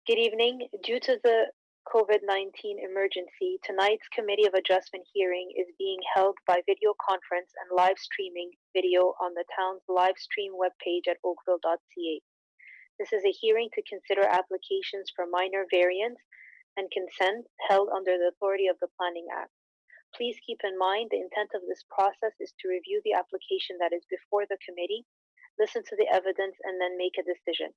Good evening. Due to the COVID-19 emergency, tonight's Committee of Adjustment hearing is being held by video conference and live streaming video on the town's live stream webpage at oakville.ca. This is a hearing to consider applications for minor variance and consent held under the authority of the Planning Act. Please keep in mind the intent of this process is to review the application that is before the committee, listen to the evidence, and then make a decision.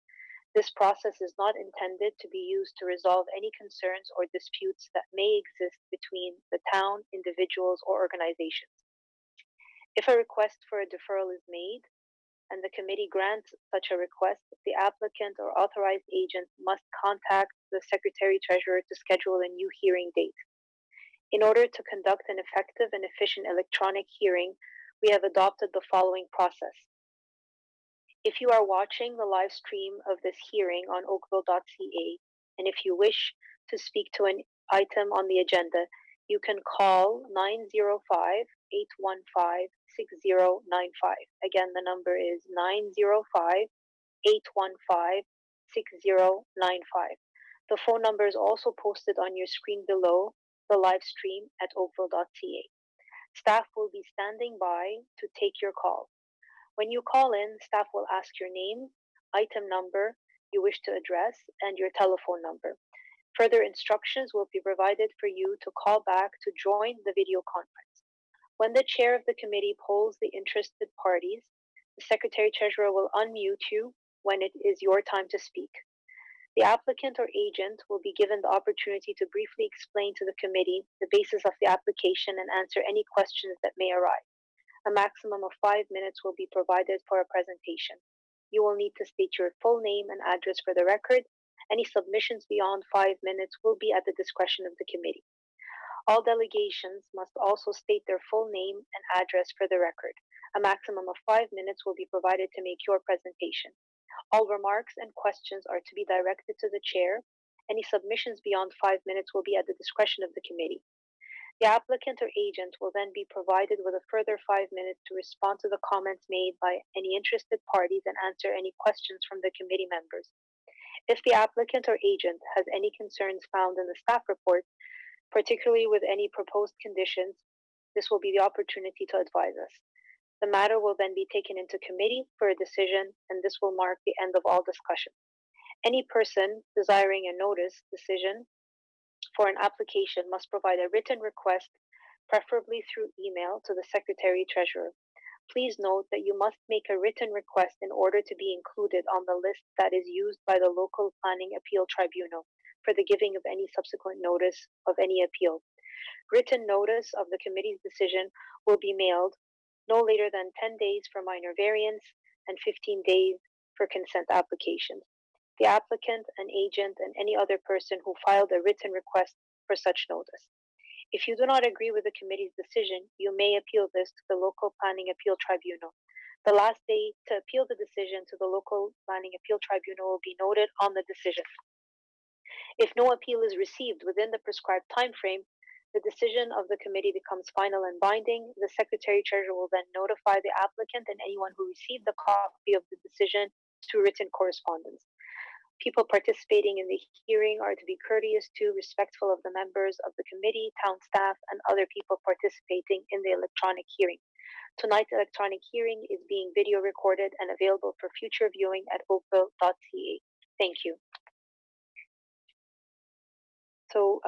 This process is not intended to be used to resolve any concerns or disputes that may exist between the town, individuals, or organizations. If a request for a deferral is made and the committee grants such a request, the applicant or authorized agent must contact the Secretary-Treasurer to schedule a new hearing date. In order to conduct an effective and efficient electronic hearing, we have adopted the following process. If you are watching the live stream of this hearing on oakville.ca, and if you wish to speak to an item on the agenda, you can call 905-815-6095. Again, the number is 905-815-6095. The phone number is also posted on your screen below the live stream at oakville.ca. Staff will be standing by to take your call. When you call in, staff will ask your name, item number you wish to address, and your telephone number. Further instructions will be provided for you to call back to join the video conference. When the chair of the committee polls the interested parties, the Secretary-Treasurer will unmute you when it is your time to speak. The applicant or agent will be given the opportunity to briefly explain to the committee the basis of the application and answer any questions that may arise. A maximum of 5 minutes will be provided for a presentation. You will need to state your full name and address for the record. Any submissions beyond 5 minutes will be at the discretion of the committee. All delegations must also state their full name and address for the record. A maximum of 5 minutes will be provided to make your presentation. All remarks and questions are to be directed to the chair. Any submissions beyond 5 minutes will be at the discretion of the committee. The applicant or agent will then be provided with a further 5 minutes to respond to the comments made by any interested parties and answer any questions from the committee members. If the applicant or agent has any concerns found in the staff report, particularly with any proposed conditions, this will be the opportunity to advise us. The matter will then be taken into committee for a decision, and this will mark the end of all discussion. Any person desiring a notice decision for an application must provide a written request, preferably through email, to the Secretary-Treasurer. Please note that you must make a written request in order to be included on the list that is used by the local planning appeal tribunal for the giving of any subsequent notice of any appeal. Written notice of the committee's decision will be mailed no later than 10 days for minor variance and 15 days for consent applications. The applicant, an agent, and any other person who filed a written request for such notice. If you do not agree with the committee's decision, you may appeal this to the local planning appeal tribunal. The last day to appeal the decision to the local planning appeal tribunal will be noted on the decision. If no appeal is received within the prescribed time frame, the decision of the committee becomes final and binding. The Secretary-Treasurer will then notify the applicant and anyone who received the copy of the decision through written correspondence. People participating in the hearing are to be courteous to, respectful of the members of the committee, town staff, and other people participating in the electronic hearing. Tonight's electronic hearing is being video recorded and available for future viewing at oakville.ca. Thank you. So,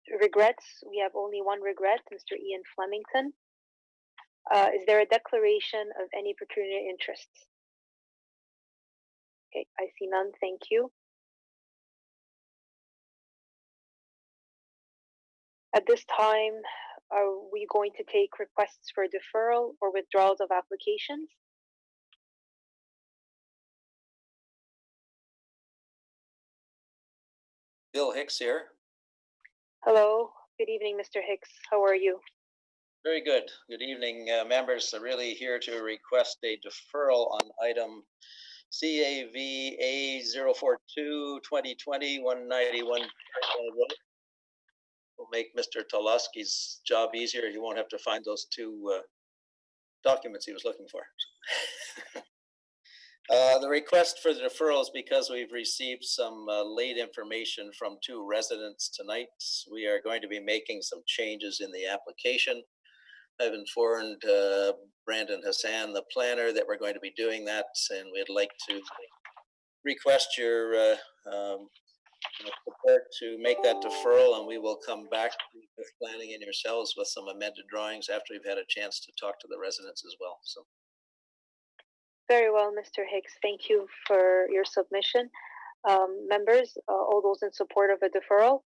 regrets, we have only one regret, Mr. Ian Flemington. Is there a declaration of any pecuniary interests? Okay, I see none, thank you. At this time, are we going to take requests for deferral or withdrawals of applications? Bill Hicks here. Hello, good evening, Mr. Hicks. How are you? Very good. Good evening, members. I'm really here to request a deferral on item CAV A042 2020 191. Will make Mr. Toloski's job easier. He won't have to find those two documents he was looking for. The request for the deferral is because we've received some late information from two residents tonight. We are going to be making some changes in the application. I've informed Brandon Hassan, the planner, that we're going to be doing that, and we'd like to request your support to make that deferral, and we will come back with planning and yourselves with some amended drawings after we've had a chance to talk to the residents as well. So. Very well, Mr. Hicks. Thank you for your submission. Members, all those in support of a deferral?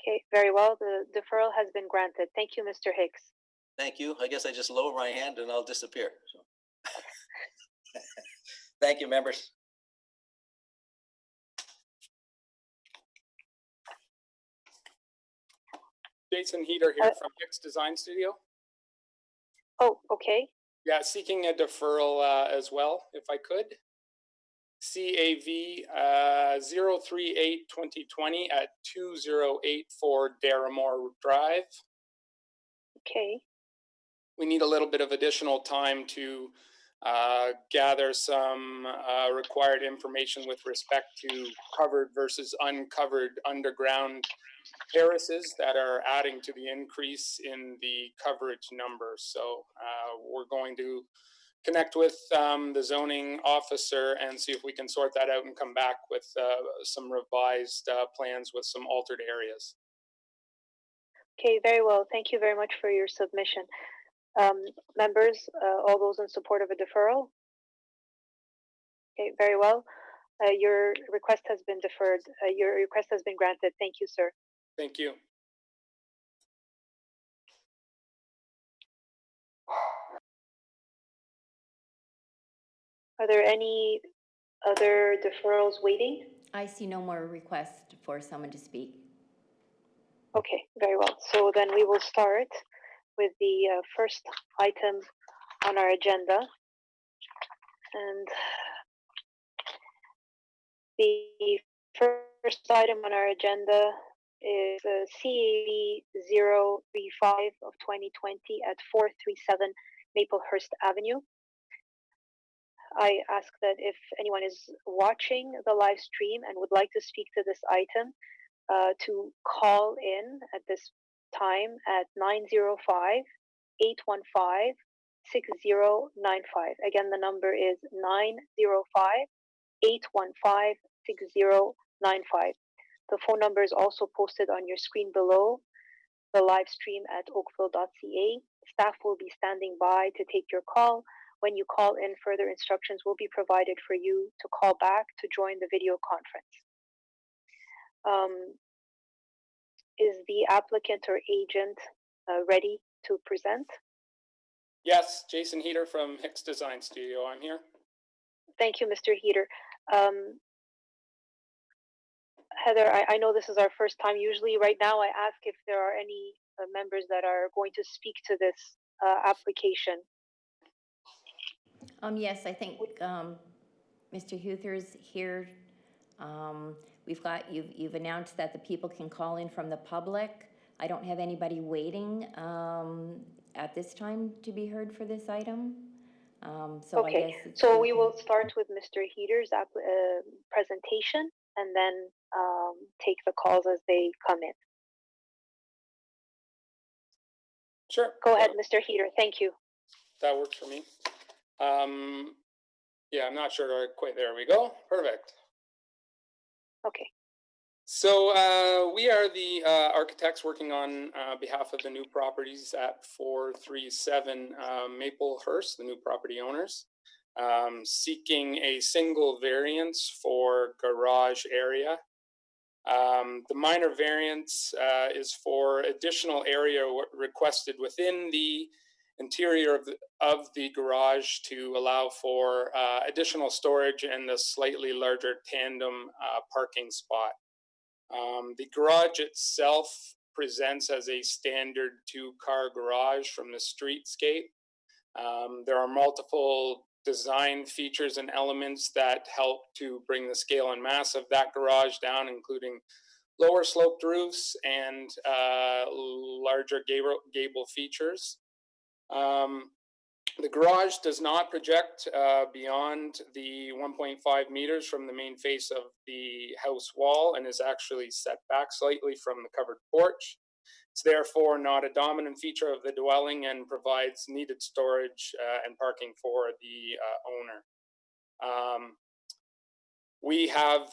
Okay, very well. The deferral has been granted. Thank you, Mr. Hicks. Thank you. I guess I just lower my hand and I'll disappear. So. Thank you, members. Jason Heater here from Hicks Design Studio. Oh, okay. Yeah, seeking a deferral as well, if I could. CAV 038-2020 at 2084 Darramore Drive. Okay. We need a little bit of additional time to gather some required information with respect to covered versus uncovered underground terraces that are adding to the increase in the coverage numbers. So we're going to connect with the zoning officer and see if we can sort that out and come back with some revised plans with some altered areas. Okay, very well. Thank you very much for your submission. Members, all those in support of a deferral? Okay, very well. Your request has been deferred. Your request has been granted. Thank you, sir. Thank you. Are there any other deferrals waiting? I see no more requests for someone to speak. Okay, very well. So then we will start with the first item on our agenda. And the first item on our agenda is CAV 035 of 2020 at 437 Maplehurst Avenue. I ask that if anyone is watching the live stream and would like to speak to this item, to call in at this time at 905-815-6095. Again, the number is 905-815-6095. The phone number is also posted on your screen below the live stream at oakville.ca. Staff will be standing by to take your call. When you call in, further instructions will be provided for you to call back to join the video conference. Is the applicant or agent ready to present? Yes, Jason Heater from Hicks Design Studio. I'm here. Thank you, Mr. Heater. Heather, I know this is our first time. Usually right now I ask if there are any members that are going to speak to this application. Yes, I think Mr. Huther's here. We've got, you've announced that the people can call in from the public. I don't have anybody waiting at this time to be heard for this item. So okay, I guess so we will start with Mr. Heater's presentation and then take the calls as they come in. Sure. Go ahead, Mr. Heater. Thank you. That works for me. Yeah, I'm not sure quite. There we go. Perfect. Okay. So we are the architects working on behalf of the new properties at 437 Maplehurst, the new property owners, seeking a single variance for garage area. The minor variance is for additional area requested within the interior of the garage to allow for additional storage and a slightly larger tandem parking spot. The garage itself presents as a standard 2-car garage from the streetscape. There are multiple design features and elements that help to bring the scale and mass of that garage down, including lower sloped roofs and larger gable features. The garage does not project beyond the 1.5 meters from the main face of the house wall and is actually set back slightly from the covered porch. It's therefore not a dominant feature of the dwelling and provides needed storage and parking for the owner. We have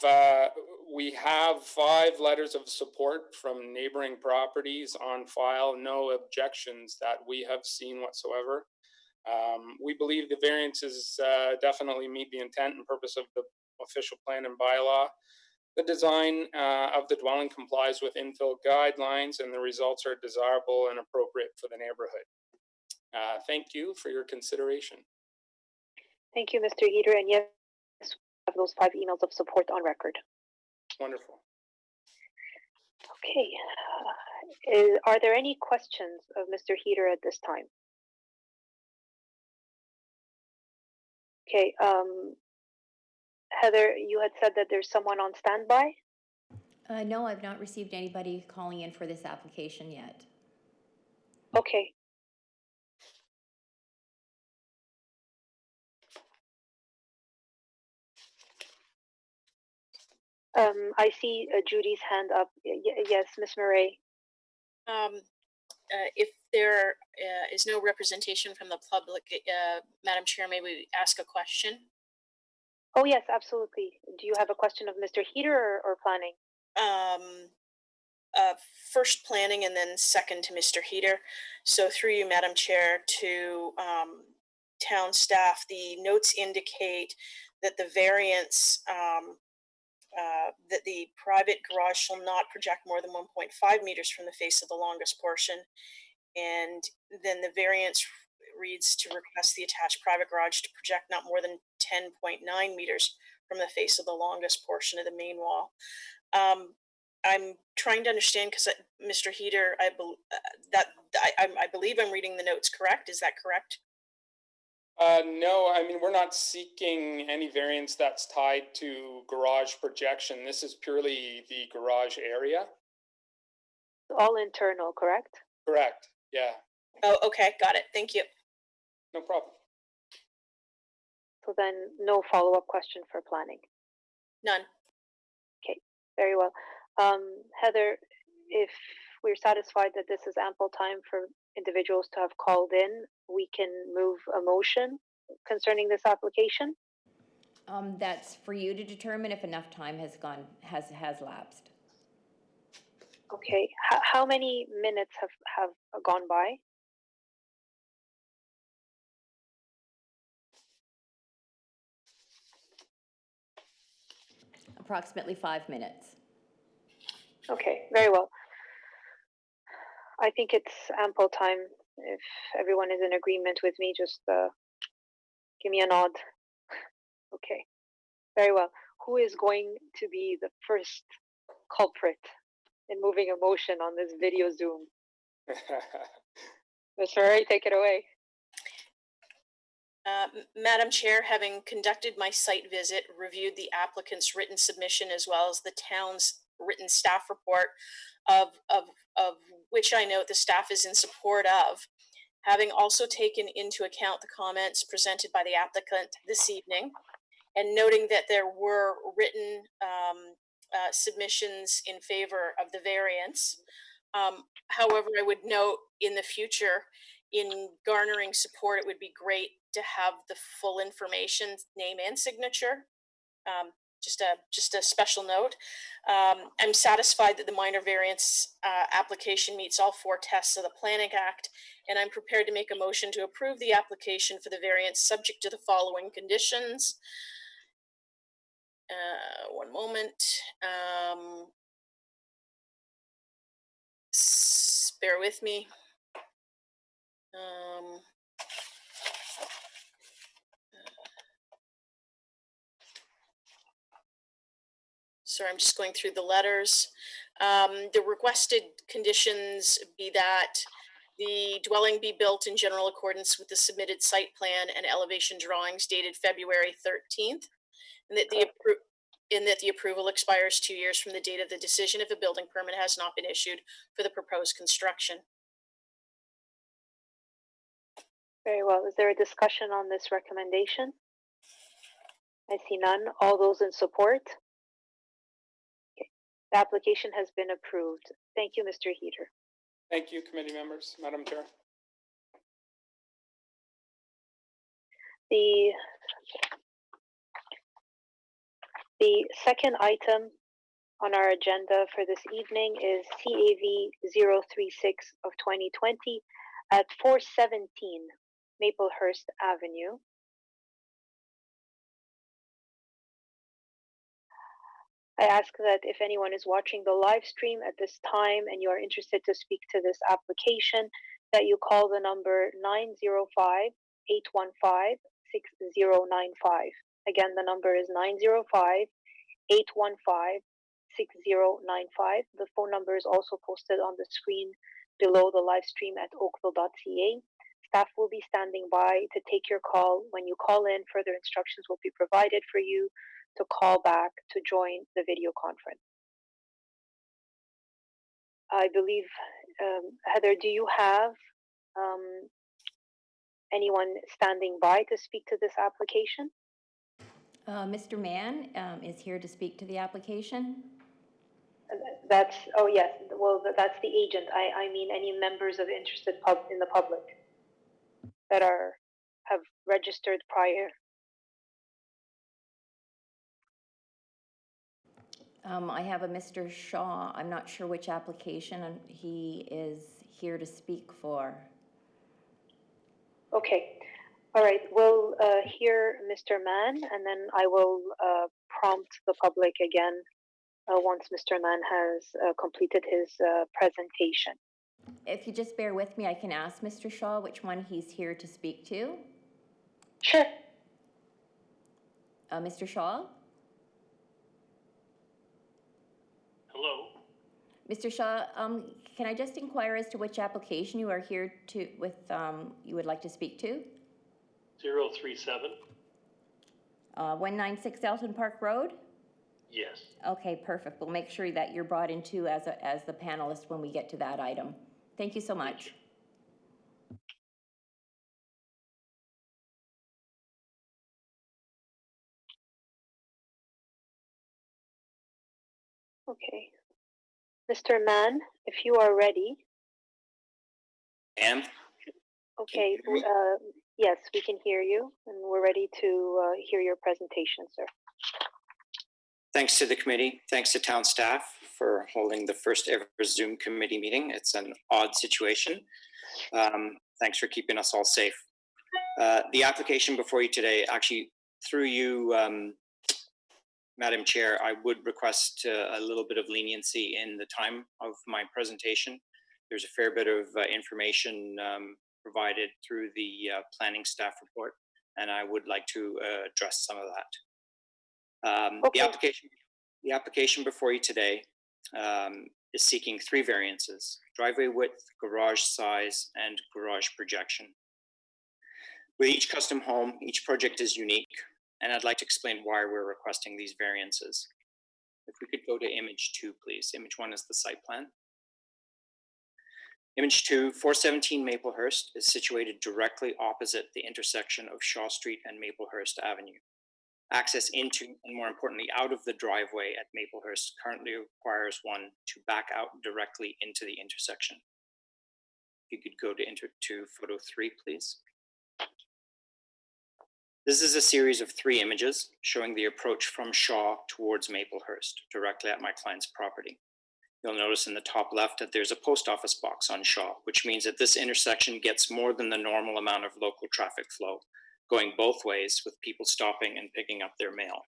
5 letters of support from neighboring properties on file, no objections that we have seen whatsoever. We believe the variances definitely meet the intent and purpose of the official plan and bylaw. The design of the dwelling complies with infill guidelines, and the results are desirable and appropriate for the neighborhood. Thank you for your consideration. Thank you, Mr. Heater. And yes, we have those 5 emails of support on record. Wonderful. Okay. Are there any questions of Mr. Heater at this time? Okay. Heather, you had said that there's someone on standby? No, I've not received anybody calling in for this application yet. Okay. I see Judy's hand up. Yes, Ms. Murray. If there is no representation from the public, Madam Chair, may we ask a question? Oh, yes, absolutely. Do you have a question of Mr. Heater or planning? First planning and then second to Mr. Heater. So through you, Madam Chair, to town staff, the notes indicate that the variance, that the private garage shall not project more than 1.5 meters from the face of the longest portion. And then the variance reads to request the attached private garage to project not more than 10.9 meters from the face of the longest portion of the main wall. I'm trying to understand because Mr. Heater, I believe I'm reading the notes correct. Is that correct? No, I mean, we're not seeking any variance that's tied to garage projection. This is purely the garage area. All internal, correct? Correct, yeah. Oh, okay, got it. Thank you. No problem. So then no follow-up question for planning. None. Okay, very well. Heather, if we're satisfied that this is ample time for individuals to have called in, we can move a motion concerning this application. That's for you to determine if enough time has lapsed. Okay, how many minutes have gone by? Approximately 5 minutes. Okay, very well. I think it's ample time. If everyone is in agreement with me, just give me a nod. Okay, very well. Who is going to be the first culprit in moving a motion on this video Zoom? Ms. Murray, take it away. Madam Chair, having conducted my site visit, reviewed the applicant's written submission as well as the town's written staff report, of which I note the staff is in support of, having also taken into account the comments presented by the applicant this evening, and noting that there were written submissions in favor of the variance. However, I would note in the future, in garnering support, it would be great to have the full information, name and signature. Just a special note. I'm satisfied that the minor variance application meets all 4 tests of the Planning Act, and I'm prepared to make a motion to approve the application for the variance subject to the following conditions. One moment. Bear with me. Sorry, I'm just going through the letters. The requested conditions be that the dwelling be built in general accordance with the submitted site plan and elevation drawings dated February 13th, and that the approval expires 2 years from the date of the decision if a building permit has not been issued for the proposed construction. Very well. Is there a discussion on this recommendation? I see none. All those in support? Okay. The application has been approved. Thank you, Mr. Heater. Thank you, committee members, Madam Chair. The second item on our agenda for this evening is CAV 036 of 2020 at 417 Maplehurst Avenue. I ask that if anyone is watching the live stream at this time and you are interested to speak to this application, that you call the number 905-815-6095. Again, the number is 905-815-6095. The phone number is also posted on the screen below the live stream at oakville.ca. Staff will be standing by to take your call. When you call in, further instructions will be provided for you to call back to join the video conference. I believe, Heather, do you have anyone standing by to speak to this application? Mr. Mann is here to speak to the application. That's, oh yes, well, that's the agent. I mean any members of interested in the public that have registered prior. I have a Mr. Shaw. I'm not sure which application he is here to speak for. Okay. All right. We'll hear Mr. Mann, and then I will prompt the public again once Mr. Mann has completed his presentation. If you just bear with me, I can ask Mr. Shaw which one he's here to speak to. Sure. Mr. Shaw? Hello. Mr. Shaw, can I just inquire as to which application you are here to you would like to speak to? 037. 196 Elton Park Road? Yes. Okay, perfect. We'll make sure that you're brought into as the panelist when we get to that item. Thank you so much. Okay. Mr. Mann, if you are ready. And Okay. Yes, we can hear you, and we're ready to hear your presentation, sir. Thanks to the committee. Thanks to town staff for holding the first ever Zoom committee meeting. It's an odd situation. Thanks for keeping us all safe. The application before you today, actually through you, Madam Chair, I would request a little bit of leniency in the time of my presentation. There's a fair bit of information provided through the planning staff report, and I would like to address some of that. Okay. The application before you today is seeking 3 variances: driveway width, garage size, and garage projection. With each custom home, each project is unique, and I'd like to explain why we're requesting these variances. If we could go to image 2, please. Image 1 is the site plan. Image 2, 417 Maplehurst is situated directly opposite the intersection of Shaw Street and Maplehurst Avenue. Access into, and more importantly, out of the driveway at Maplehurst currently requires one to back out directly into the intersection. If you could go to photo 3, please. This is a series of 3 images showing the approach from Shaw towards Maplehurst, directly at my client's property. You'll notice in the top left that there's a post office box on Shaw, which means that this intersection gets more than the normal amount of local traffic flow, going both ways with people stopping and picking up their mail.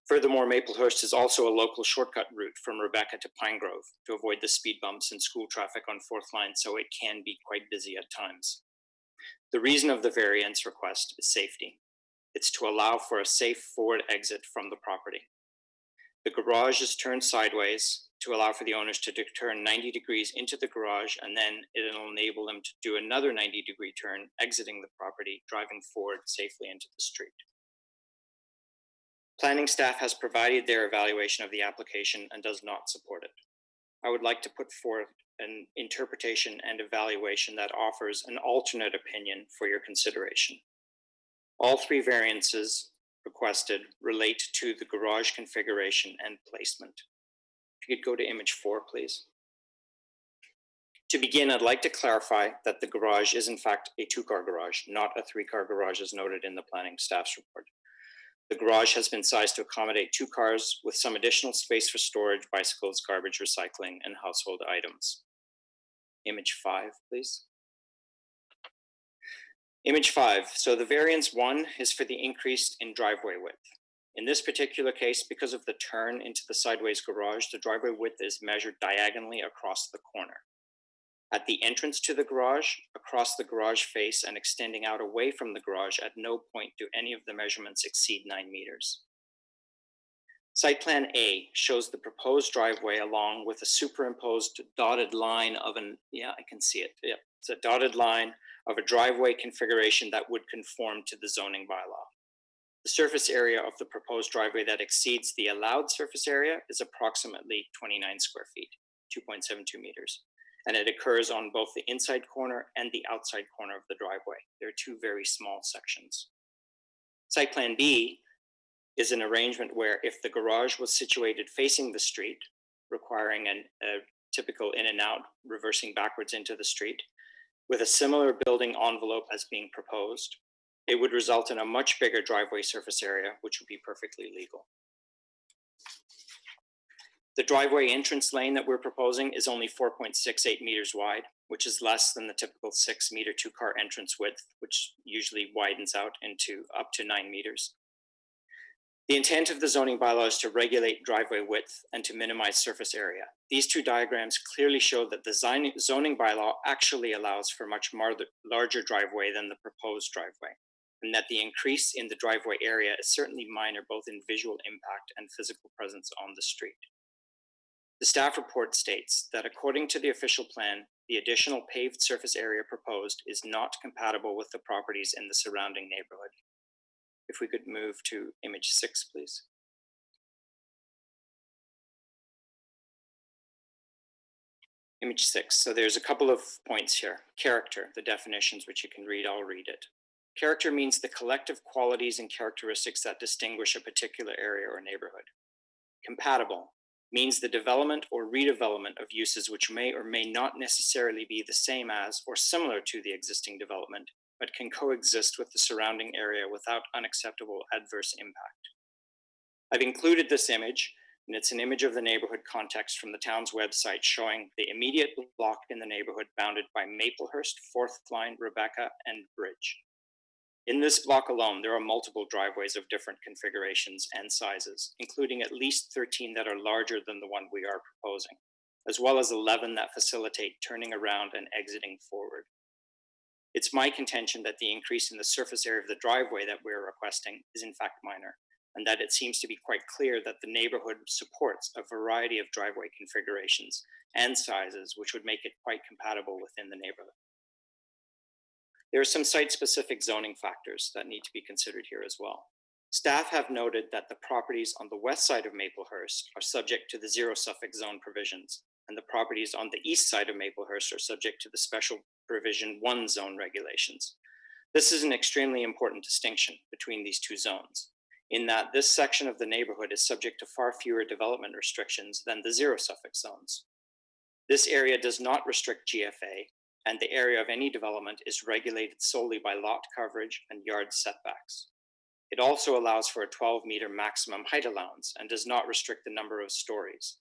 Furthermore, Maplehurst is also a local shortcut route from Rebecca to Pine Grove to avoid the speed bumps and school traffic on 4th Line, so it can be quite busy at times. The reason of the variance request is safety. It's to allow for a safe forward exit from the property. The garage is turned sideways to allow for the owners to turn 90 degrees into the garage, and then it'll enable them to do another 90-degree turn, exiting the property, driving forward safely into the street. Planning staff has provided their evaluation of the application and does not support it. I would like to put forth an interpretation and evaluation that offers an alternate opinion for your consideration. All three variances requested relate to the garage configuration and placement. If you could go to image 4, please. To begin, I'd like to clarify that the garage is in fact a 2-car garage, not a 3-car garage as noted in the planning staff's report. The garage has been sized to accommodate 2 cars with some additional space for storage, bicycles, garbage, recycling, and household items. Image 5, please. Image 5. So the variance 1 is for the increase in driveway width. In this particular case, because of the turn into the sideways garage, the driveway width is measured diagonally across the corner. At the entrance to the garage, across the garage face, and extending out away from the garage, at no point do any of the measurements exceed 9 meters. Site plan A shows the proposed driveway along with a superimposed dotted line of I can see it. Yeah, it's a dotted line of a driveway configuration that would conform to the zoning bylaw. The surface area of the proposed driveway that exceeds the allowed surface area is approximately 29 square feet, 2.72 meters. And it occurs on both the inside corner and the outside corner of the driveway. There are 2 very small sections. Site plan B is an arrangement where if the garage was situated facing the street, requiring a typical in and out, reversing backwards into the street, with a similar building envelope as being proposed, it would result in a much bigger driveway surface area, which would be perfectly legal. The driveway entrance lane that we're proposing is only 4.68 meters wide, which is less than the typical 6-meter 2-car entrance width, which usually widens out into up to 9 meters. The intent of the zoning bylaw is to regulate driveway width and to minimize surface area. These 2 diagrams clearly show that the zoning bylaw actually allows for much larger driveway than the proposed driveway, and that the increase in the driveway area is certainly minor both in visual impact and physical presence on the street. The staff report states that according to the official plan, the additional paved surface area proposed is not compatible with the properties in the surrounding neighborhood. If we could move to image 6, please. Image 6. So there's a couple of points here. Character, the definitions which you can read, I'll read it. Character means the collective qualities and characteristics that distinguish a particular area or neighborhood. Compatible means the development or redevelopment of uses which may or may not necessarily be the same as or similar to the existing development, but can coexist with the surrounding area without unacceptable adverse impact. I've included this image, and it's an image of the neighborhood context from the town's website showing the immediate block in the neighborhood bounded by Maplehurst, 4th Line, Rebecca, and Bridge. In this block alone, there are multiple driveways of different configurations and sizes, including at least 13 that are larger than the one we are proposing, as well as 11 that facilitate turning around and exiting forward. It's my contention that the increase in the surface area of the driveway that we're requesting is in fact minor, and that it seems to be quite clear that the neighborhood supports a variety of driveway configurations and sizes, which would make it quite compatible within the neighborhood. There are some site-specific zoning factors that need to be considered here as well. Staff have noted that the properties on the west side of Maplehurst are subject to the 0 Suffolk zone provisions, and the properties on the east side of Maplehurst are subject to the special provision 1 zone regulations. This is an extremely important distinction between these 2 zones, in that this section of the neighborhood is subject to far fewer development restrictions than the 0 Suffolk zones. This area does not restrict GFA, and the area of any development is regulated solely by lot coverage and yard setbacks. It also allows for a 12-meter maximum height allowance and does not restrict the number of stories.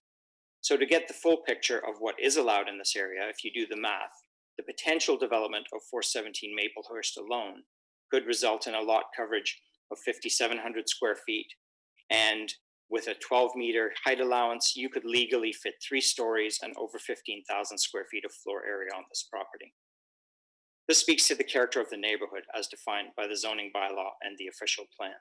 So to get the full picture of what is allowed in this area, if you do the math, the potential development of 417 Maplehurst alone could result in a lot coverage of 5,700 square feet, and with a 12-meter height allowance, you could legally fit 3 stories and over 15,000 square feet of floor area on this property. This speaks to the character of the neighborhood as defined by the zoning bylaw and the official plan.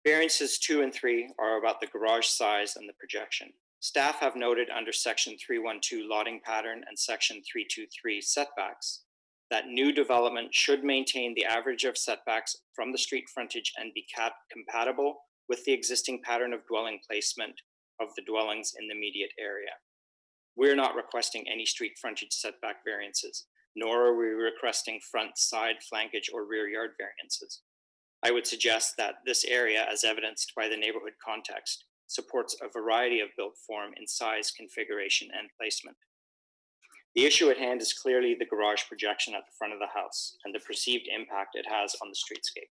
Variances 2 and 3 are about the garage size and the projection. Staff have noted under section 312 lotting pattern and section 323 setbacks that new development should maintain the average of setbacks from the street frontage and be compatible with the existing pattern of dwelling placement of the dwellings in the immediate area. We're not requesting any street frontage setback variances, nor are we requesting front, side, flankage, or rear yard variances. I would suggest that this area, as evidenced by the neighborhood context, supports a variety of built form in size, configuration, and placement. The issue at hand is clearly the garage projection at the front of the house and the perceived impact it has on the streetscape.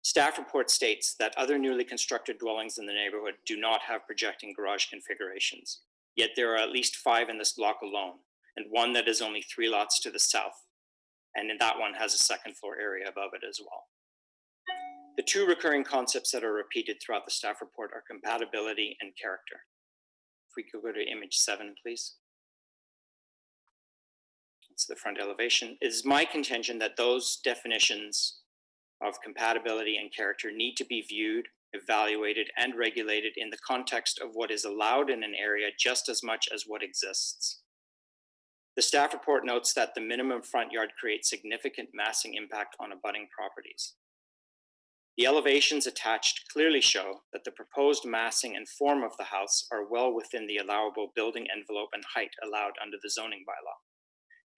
Staff report states that other newly constructed dwellings in the neighborhood do not have projecting garage configurations, yet there are at least 5 in this block alone, and one that is only 3 lots to the south, and in that one has a second floor area above it as well. The 2 recurring concepts that are repeated throughout the staff report are compatibility and character. If we could go to image 7, please. It's the front elevation. It is my contention that those definitions of compatibility and character need to be viewed, evaluated, and regulated in the context of what is allowed in an area just as much as what exists. The staff report notes that the minimum front yard creates significant massing impact on abutting properties. The elevations attached clearly show that the proposed massing and form of the house are well within the allowable building envelope and height allowed under the zoning bylaw.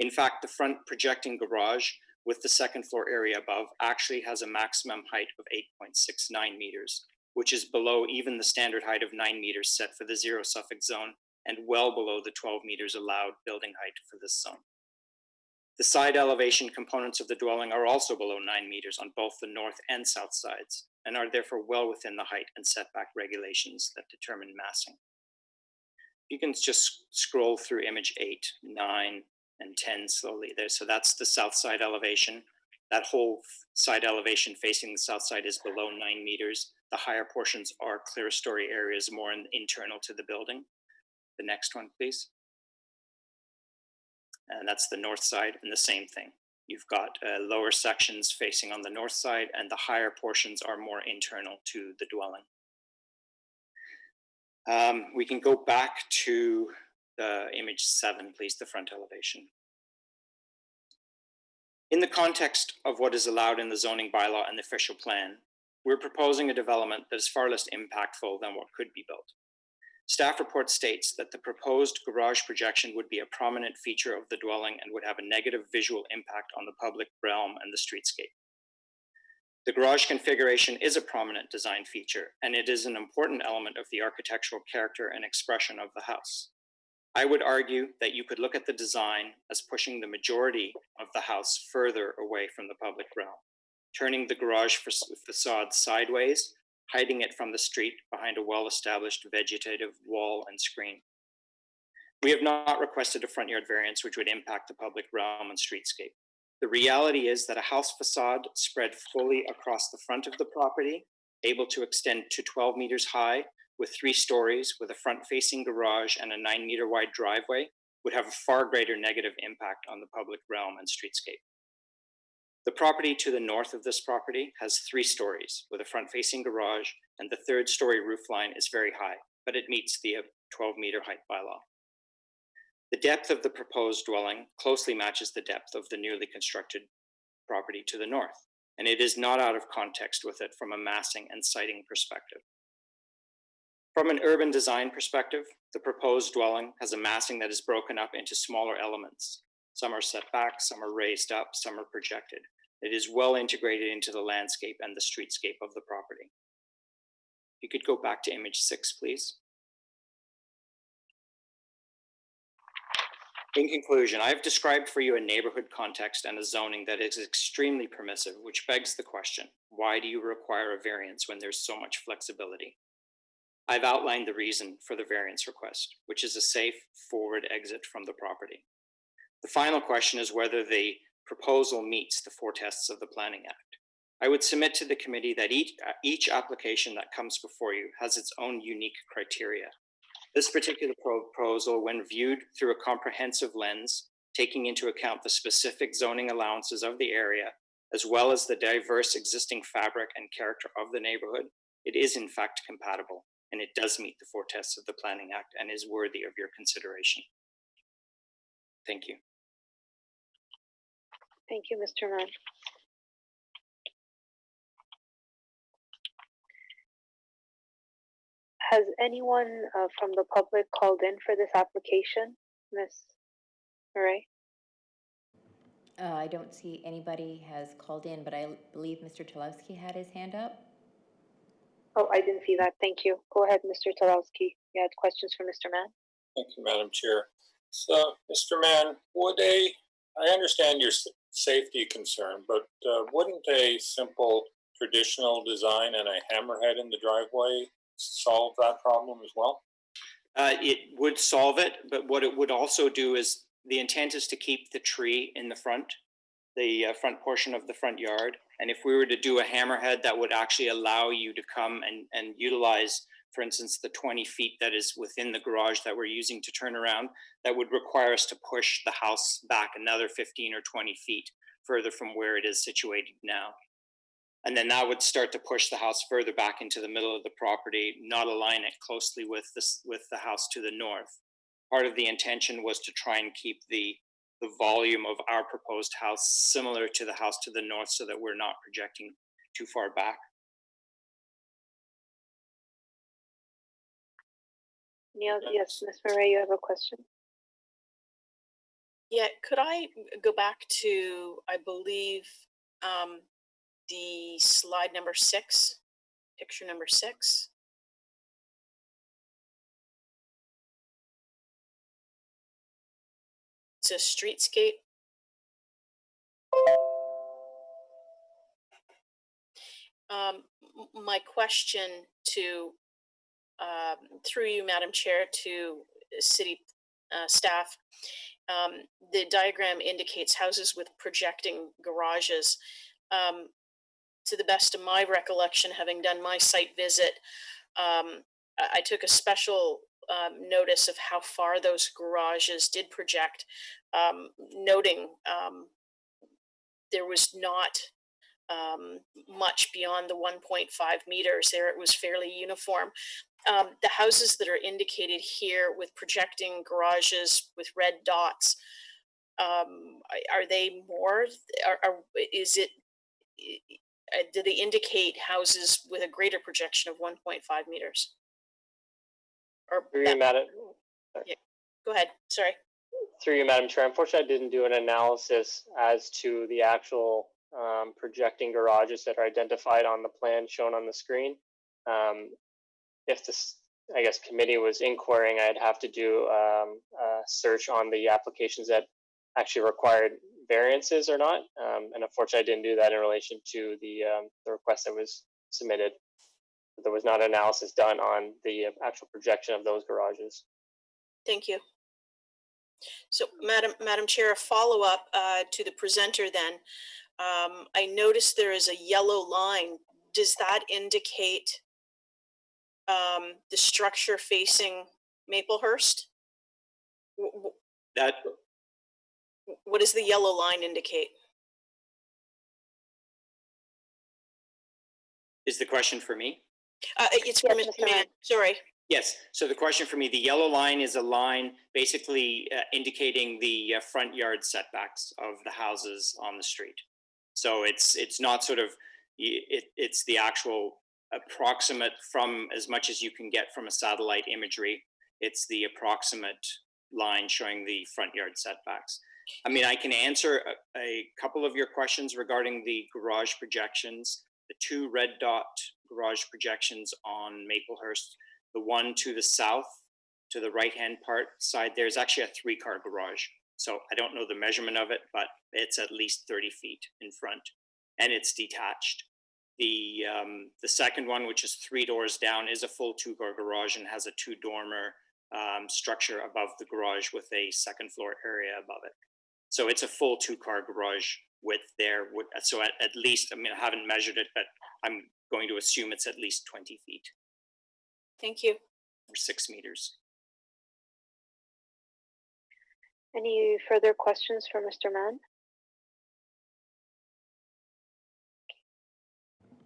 In fact, the front projecting garage with the second floor area above actually has a maximum height of 8.69 meters, which is below even the standard height of 9 meters set for the zero suffix zone and well below the 12 meters allowed building height for this zone. The side elevation components of the dwelling are also below 9 meters on both the north and south sides and are therefore well within the height and setback regulations that determine massing. You can just scroll through image 8, 9, and 10 slowly there. So that's the south side elevation. That whole side elevation facing the south side is below 9 meters. The higher portions are clear story areas more internal to the building. The next one, please. And that's the north side, and the same thing. You've got lower sections facing on the north side, and the higher portions are more internal to the dwelling. We can go back to the image 7, please, the front elevation. In the context of what is allowed in the zoning bylaw and the official plan, we're proposing a development that is far less impactful than what could be built. Staff report states that the proposed garage projection would be a prominent feature of the dwelling and would have a negative visual impact on the public realm and the streetscape. The garage configuration is a prominent design feature, and it is an important element of the architectural character and expression of the house. I would argue that you could look at the design as pushing the majority of the house further away from the public realm, turning the garage facade sideways, hiding it from the street behind a well-established vegetative wall and screen. We have not requested a front yard variance which would impact the public realm and streetscape. The reality is that a house facade spread fully across the front of the property, able to extend to 12 meters high, with 3 stories, with a front-facing garage and a 9-meter wide driveway, would have a far greater negative impact on the public realm and streetscape. The property to the north of this property has 3 stories with a front-facing garage, and the 3rd story roof line is very high, but it meets the 12-meter height bylaw. The depth of the proposed dwelling closely matches the depth of the newly constructed property to the north, and it is not out of context with it from a massing and siting perspective. From an urban design perspective, the proposed dwelling has a massing that is broken up into smaller elements. Some are set back, some are raised up, some are projected. It is well integrated into the landscape and the streetscape of the property. You could go back to image 6, please. In conclusion, I have described for you a neighborhood context and a zoning that is extremely permissive, which begs the question, why do you require a variance when there's so much flexibility? I've outlined the reason for the variance request, which is a safe forward exit from the property. The final question is whether the proposal meets the 4 tests of the Planning Act. I would submit to the committee that each application that comes before you has its own unique criteria. This particular proposal, when viewed through a comprehensive lens, taking into account the specific zoning allowances of the area, as well as the diverse existing fabric and character of the neighborhood, it is in fact compatible, and it does meet the 4 tests of the Planning Act and is worthy of your consideration. Thank you. Thank you, Mr. Mann. Has anyone from the public called in for this application, Ms. Murray? I don't see anybody has called in, but I believe Mr. Tulowski had his hand up. Oh, I didn't see that. Thank you. Go ahead, Mr. Tulowski. You had questions for Mr. Mann? Thank you, Madam Chair. So, Mr. Mann, I understand your safety concern, but wouldn't a simple traditional design and a hammerhead in the driveway solve that problem as well? It would solve it, but what it would also do is the intent is to keep the tree in the front portion of the front yard. And if we were to do a hammerhead, that would actually allow you to come and utilize, for instance, the 20 feet that is within the garage that we're using to turn around. That would require us to push the house back another 15 or 20 feet further from where it is situated now. And then that would start to push the house further back into the middle of the property, not align it closely with the house to the north. Part of the intention was to try and keep the volume of our proposed house similar to the house to the north so that we're not projecting too far back. Neil, yes, Ms. Murray, you have a question? Yeah, could I go back to, I believe, the slide number 6, picture number 6? It's a streetscape. My question to, through you, Madam Chair, to city staff, the diagram indicates houses with projecting garages. To the best of my recollection, having done my site visit, I took a special notice of how far those garages did project, noting there was not much beyond the 1.5 meters there. It was fairly uniform. The houses that are indicated here with projecting garages with red dots, are they more? Do they indicate houses with a greater projection of 1.5 meters? Or Through you, Madam. Yeah. Go ahead. Sorry. Through you, Madam Chair. Unfortunately, I didn't do an analysis as to the actual projecting garages that are identified on the plan shown on the screen. If this, I guess, committee was inquiring, I'd have to do a search on the applications that actually required variances or not. And unfortunately, I didn't do that in relation to the request that was submitted. There was not analysis done on the actual projection of those garages. Thank you. So, Madam Chair, a follow-up to the presenter then. I noticed there is a yellow line. Does that indicate the structure facing Maplehurst? What does the yellow line indicate? Is the question for me? It's for Mr. Mann. Sorry. Yes. So the question for me, the yellow line is a line basically indicating the front yard setbacks of the houses on the street. So it's not sort of, it's the actual approximate from as much as you can get from a satellite imagery. It's the approximate line showing the front yard setbacks. I mean, I can answer a couple of your questions regarding the garage projections. The 2 red dot garage projections on Maplehurst, the one to the south, to the right-hand part side, there's actually a 3-car garage. So I don't know the measurement of it, but it's at least 30 feet in front, and it's detached. The second one, which is 3 doors down, is a full 2-car garage and has a 2-dormer structure above the garage with a 2nd floor area above it. So it's a full 2-car garage width there. So at least, I mean, I haven't measured it, but I'm going to assume it's at least 20 feet. Thank you. Or 6 meters. Any further questions for Mr. Mann?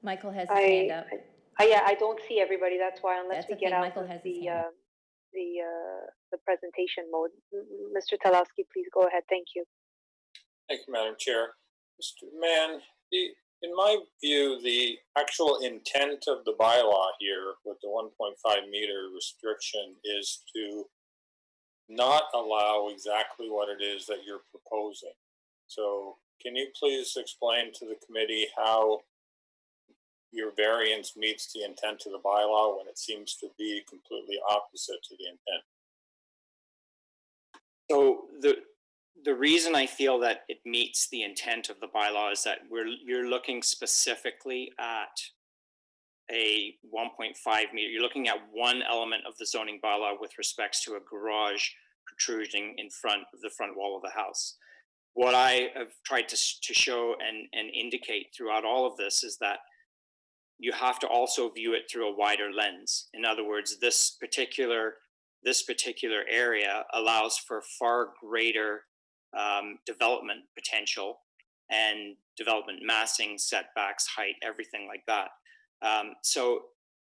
Michael has his hand up. Yeah, I don't see everybody. That's why, unless we get out Michael of has his hand up. the presentation mode. Mr. Talowski, please go ahead. Thank you. Thank you, Madam Chair. Mr. Mann, in my view, the actual intent of the bylaw here with the 1.5 meter restriction is to not allow exactly what it is that you're proposing. So can you please explain to the committee how your variance meets the intent of the bylaw when it seems to be completely opposite to the intent? So the reason I feel that it meets the intent of the bylaw is that you're looking specifically at a 1.5 meter. You're looking at one element of the zoning bylaw with respects to a garage protruding in front of the front wall of the house. What I have tried to show and indicate throughout all of this is that you have to also view it through a wider lens. In other words, this particular area allows for far greater development potential and development massing, setbacks, height, everything like that. So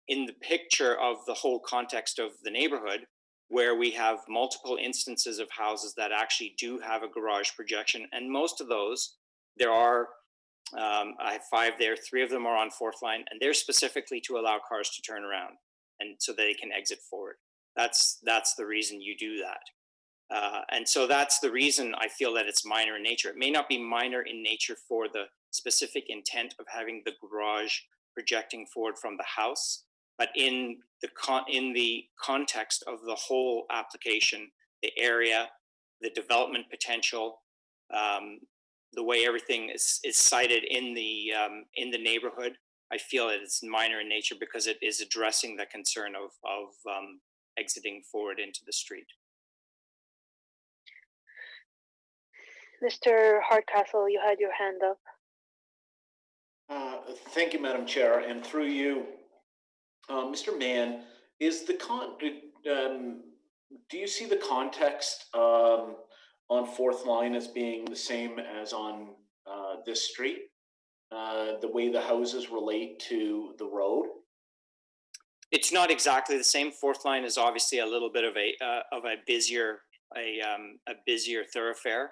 in the picture of the whole context of the neighborhood, where we have multiple instances of houses that actually do have a garage projection, and most of those, there are, I have 5 there, 3 of them are on Fourth Line, and they're specifically to allow cars to turn around and so they can exit forward. That's the reason you do that. And so that's the reason I feel that it's minor in nature. It may not be minor in nature for the specific intent of having the garage projecting forward from the house, but in the context of the whole application, the area, the development potential, the way everything is cited in the neighborhood, I feel that it's minor in nature because it is addressing the concern of exiting forward into the street. Mr. Hardcastle, you had your hand up. Thank you, Madam Chair, and through you, Mr. Mann, is the do you see the context on Fourth Line as being the same as on this street? The way the houses relate to the road? It's not exactly the same. Fourth Line is obviously a little bit of a busier thoroughfare.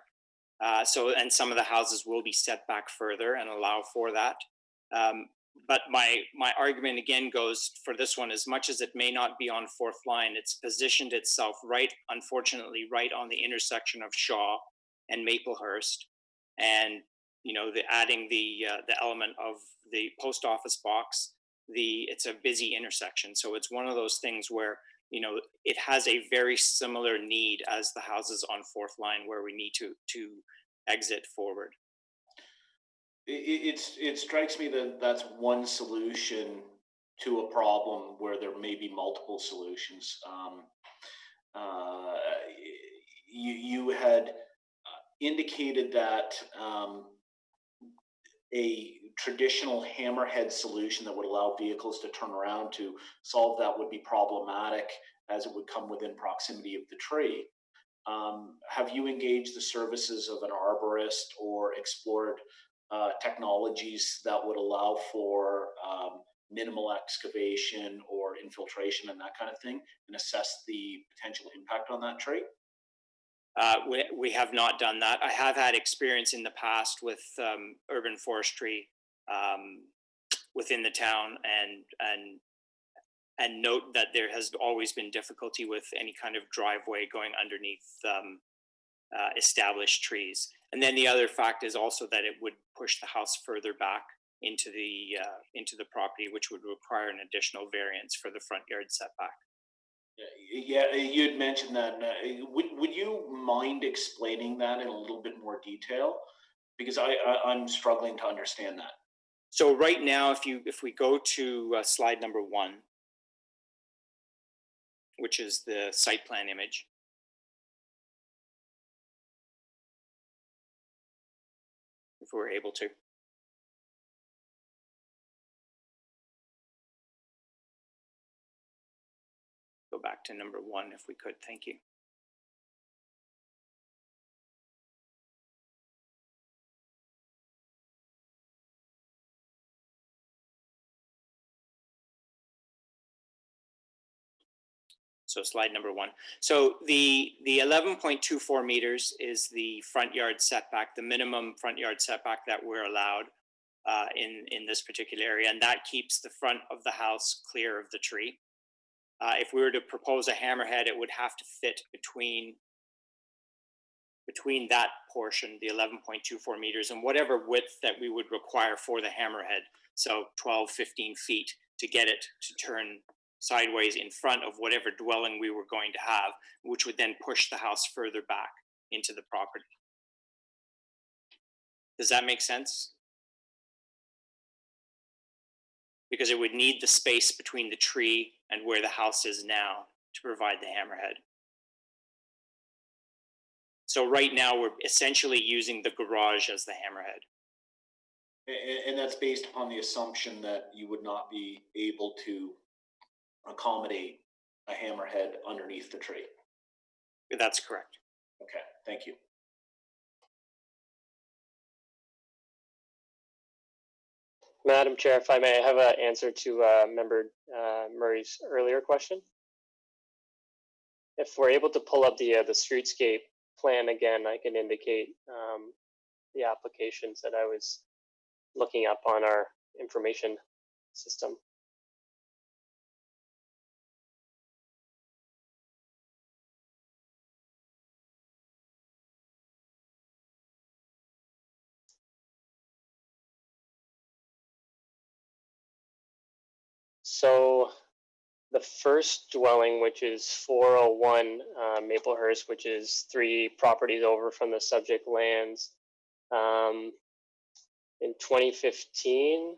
And some of the houses will be set back further and allow for that. But my argument again goes for this one, as much as it may not be on Fourth Line, it's positioned itself unfortunately, right on the intersection of Shaw and Maplehurst. And, adding the element of the post office box, it's a busy intersection. So it's one of those things where, it has a very similar need as the houses on Fourth Line where we need to exit forward. It strikes me that that's one solution to a problem where there may be multiple solutions. You had indicated that a traditional hammerhead solution that would allow vehicles to turn around to solve that would be problematic as it would come within proximity of the tree. Have you engaged the services of an arborist or explored technologies that would allow for minimal excavation or infiltration and that kind of thing, and assess the potential impact on that tree? We have not done that. I have had experience in the past with urban forestry within the town, and note that there has always been difficulty with any kind of driveway going underneath established trees. And then the other fact is also that it would push the house further back into the property, which would require an additional variance for the front yard setback. Yeah, you had mentioned that. Would you mind explaining that in a little bit more detail? Because I'm struggling to understand that. So right now, if we go to slide number 1, which is the site plan image. If we're able to. Go back to number 1 if we could, thank you. So slide number 1. So the 11.24 meters is the front yard setback, the minimum front yard setback that we're allowed. in this particular area, and that keeps the front of the house clear of the tree. If we were to propose a hammerhead, it would have to fit between that portion, the 11.24 meters, and whatever width that we would require for the hammerhead. So 12, 15 feet to get it to turn sideways in front of whatever dwelling we were going to have, which would then push the house further back into the property. Does that make sense? Because it would need the space between the tree and where the house is now to provide the hammerhead. So right now we're essentially using the garage as the hammerhead. And that's based upon the assumption that you would not be able to accommodate a hammerhead underneath the tree. That's correct. Okay, thank you. Madam Chair, if I may, I have an answer to Member Murray's earlier question. If we're able to pull up the streetscape plan again, I can indicate the applications that I was looking up on our information system. So the first dwelling, which is 401 Maplehurst, which is 3 properties over from the subject lands, in 2015,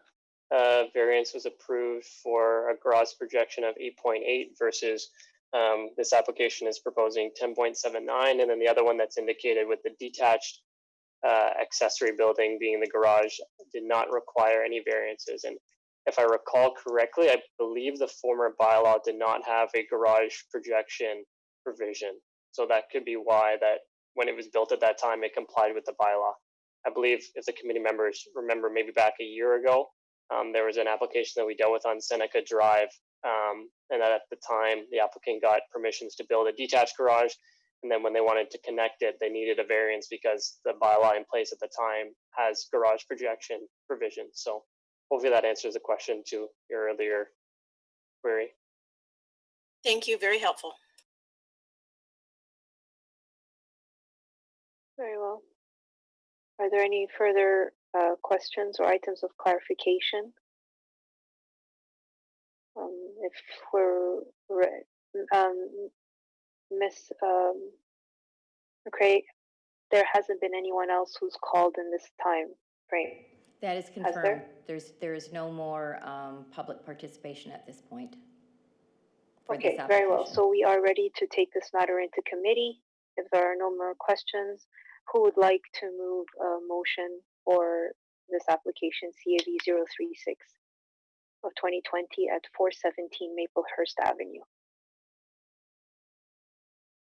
variance was approved for a gross projection of 8.8 versus this application is proposing 10.79, and then the other one that's indicated with the detached accessory building being the garage did not require any variances. And if I recall correctly, I believe the former bylaw did not have a garage projection provision. So that could be why that when it was built at that time, it complied with the bylaw. I believe if the committee members remember, maybe back a year ago, there was an application that we dealt with on Seneca Drive. And that at the time, the applicant got permissions to build a detached garage. And then when they wanted to connect it, they needed a variance because the bylaw in place at the time has garage projection provisions. So hopefully that answers the question to your earlier query. Thank you, very helpful. Very well. Are there any further questions or items of clarification? If we're Miss McCrae, there hasn't been anyone else who's called in this time frame. That is confirmed. There is no more public participation at this point. Okay, very well. So we are ready to take this matter into committee. If there are no more questions, who would like to move a motion for this application CAV 036 of 2020 at 417 Maplehurst Avenue?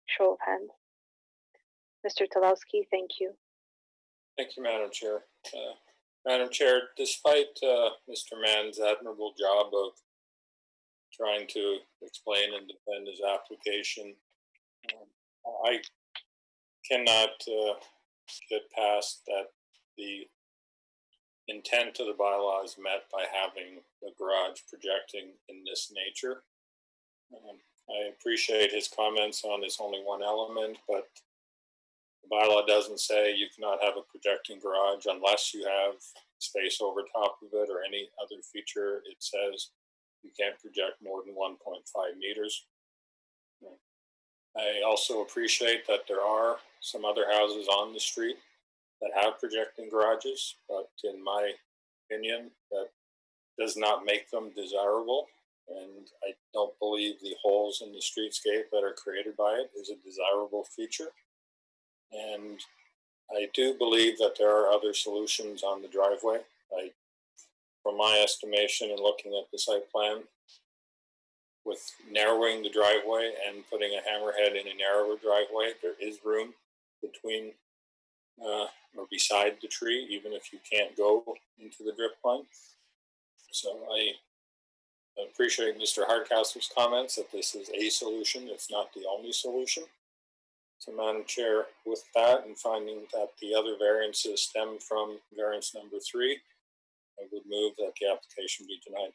Show of hands. Mr. Talowski, thank you. Thank you, Madam Chair. Madam Chair, despite Mr. Mann's admirable job of trying to explain and defend his application, I cannot get past that the intent of the bylaw is met by having the garage projecting in this nature. I appreciate his comments on this only one element, but the bylaw doesn't say you cannot have a projecting garage unless you have space over top of it or any other feature. It says you can't project more than 1.5 meters. I also appreciate that there are some other houses on the street that have projecting garages, but in my opinion, that does not make them desirable. And I don't believe the holes in the streetscape that are created by it is a desirable feature. And I do believe that there are other solutions on the driveway. From my estimation and looking at the site plan, with narrowing the driveway and putting a hammerhead in a narrower driveway, there is room between or beside the tree, even if you can't go into the drip line. So I appreciate Mr. Hardcastle's comments that this is a solution. It's not the only solution. So, Madam Chair, with that and finding that the other variances stem from variance number 3, I would move that the application be denied.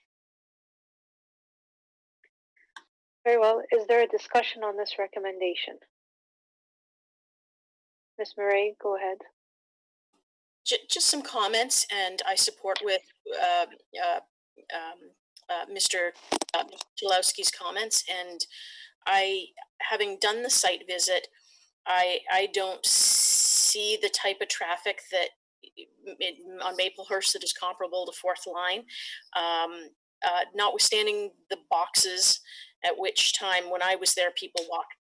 Very well. Is there a discussion on this recommendation? Ms. Murray, go ahead. Just some comments, and I support with Mr. Tulowski's comments. And having done the site visit, I don't see the type of traffic that on Maplehurst that is comparable to Fourth Line. Notwithstanding the boxes, at which time when I was there, people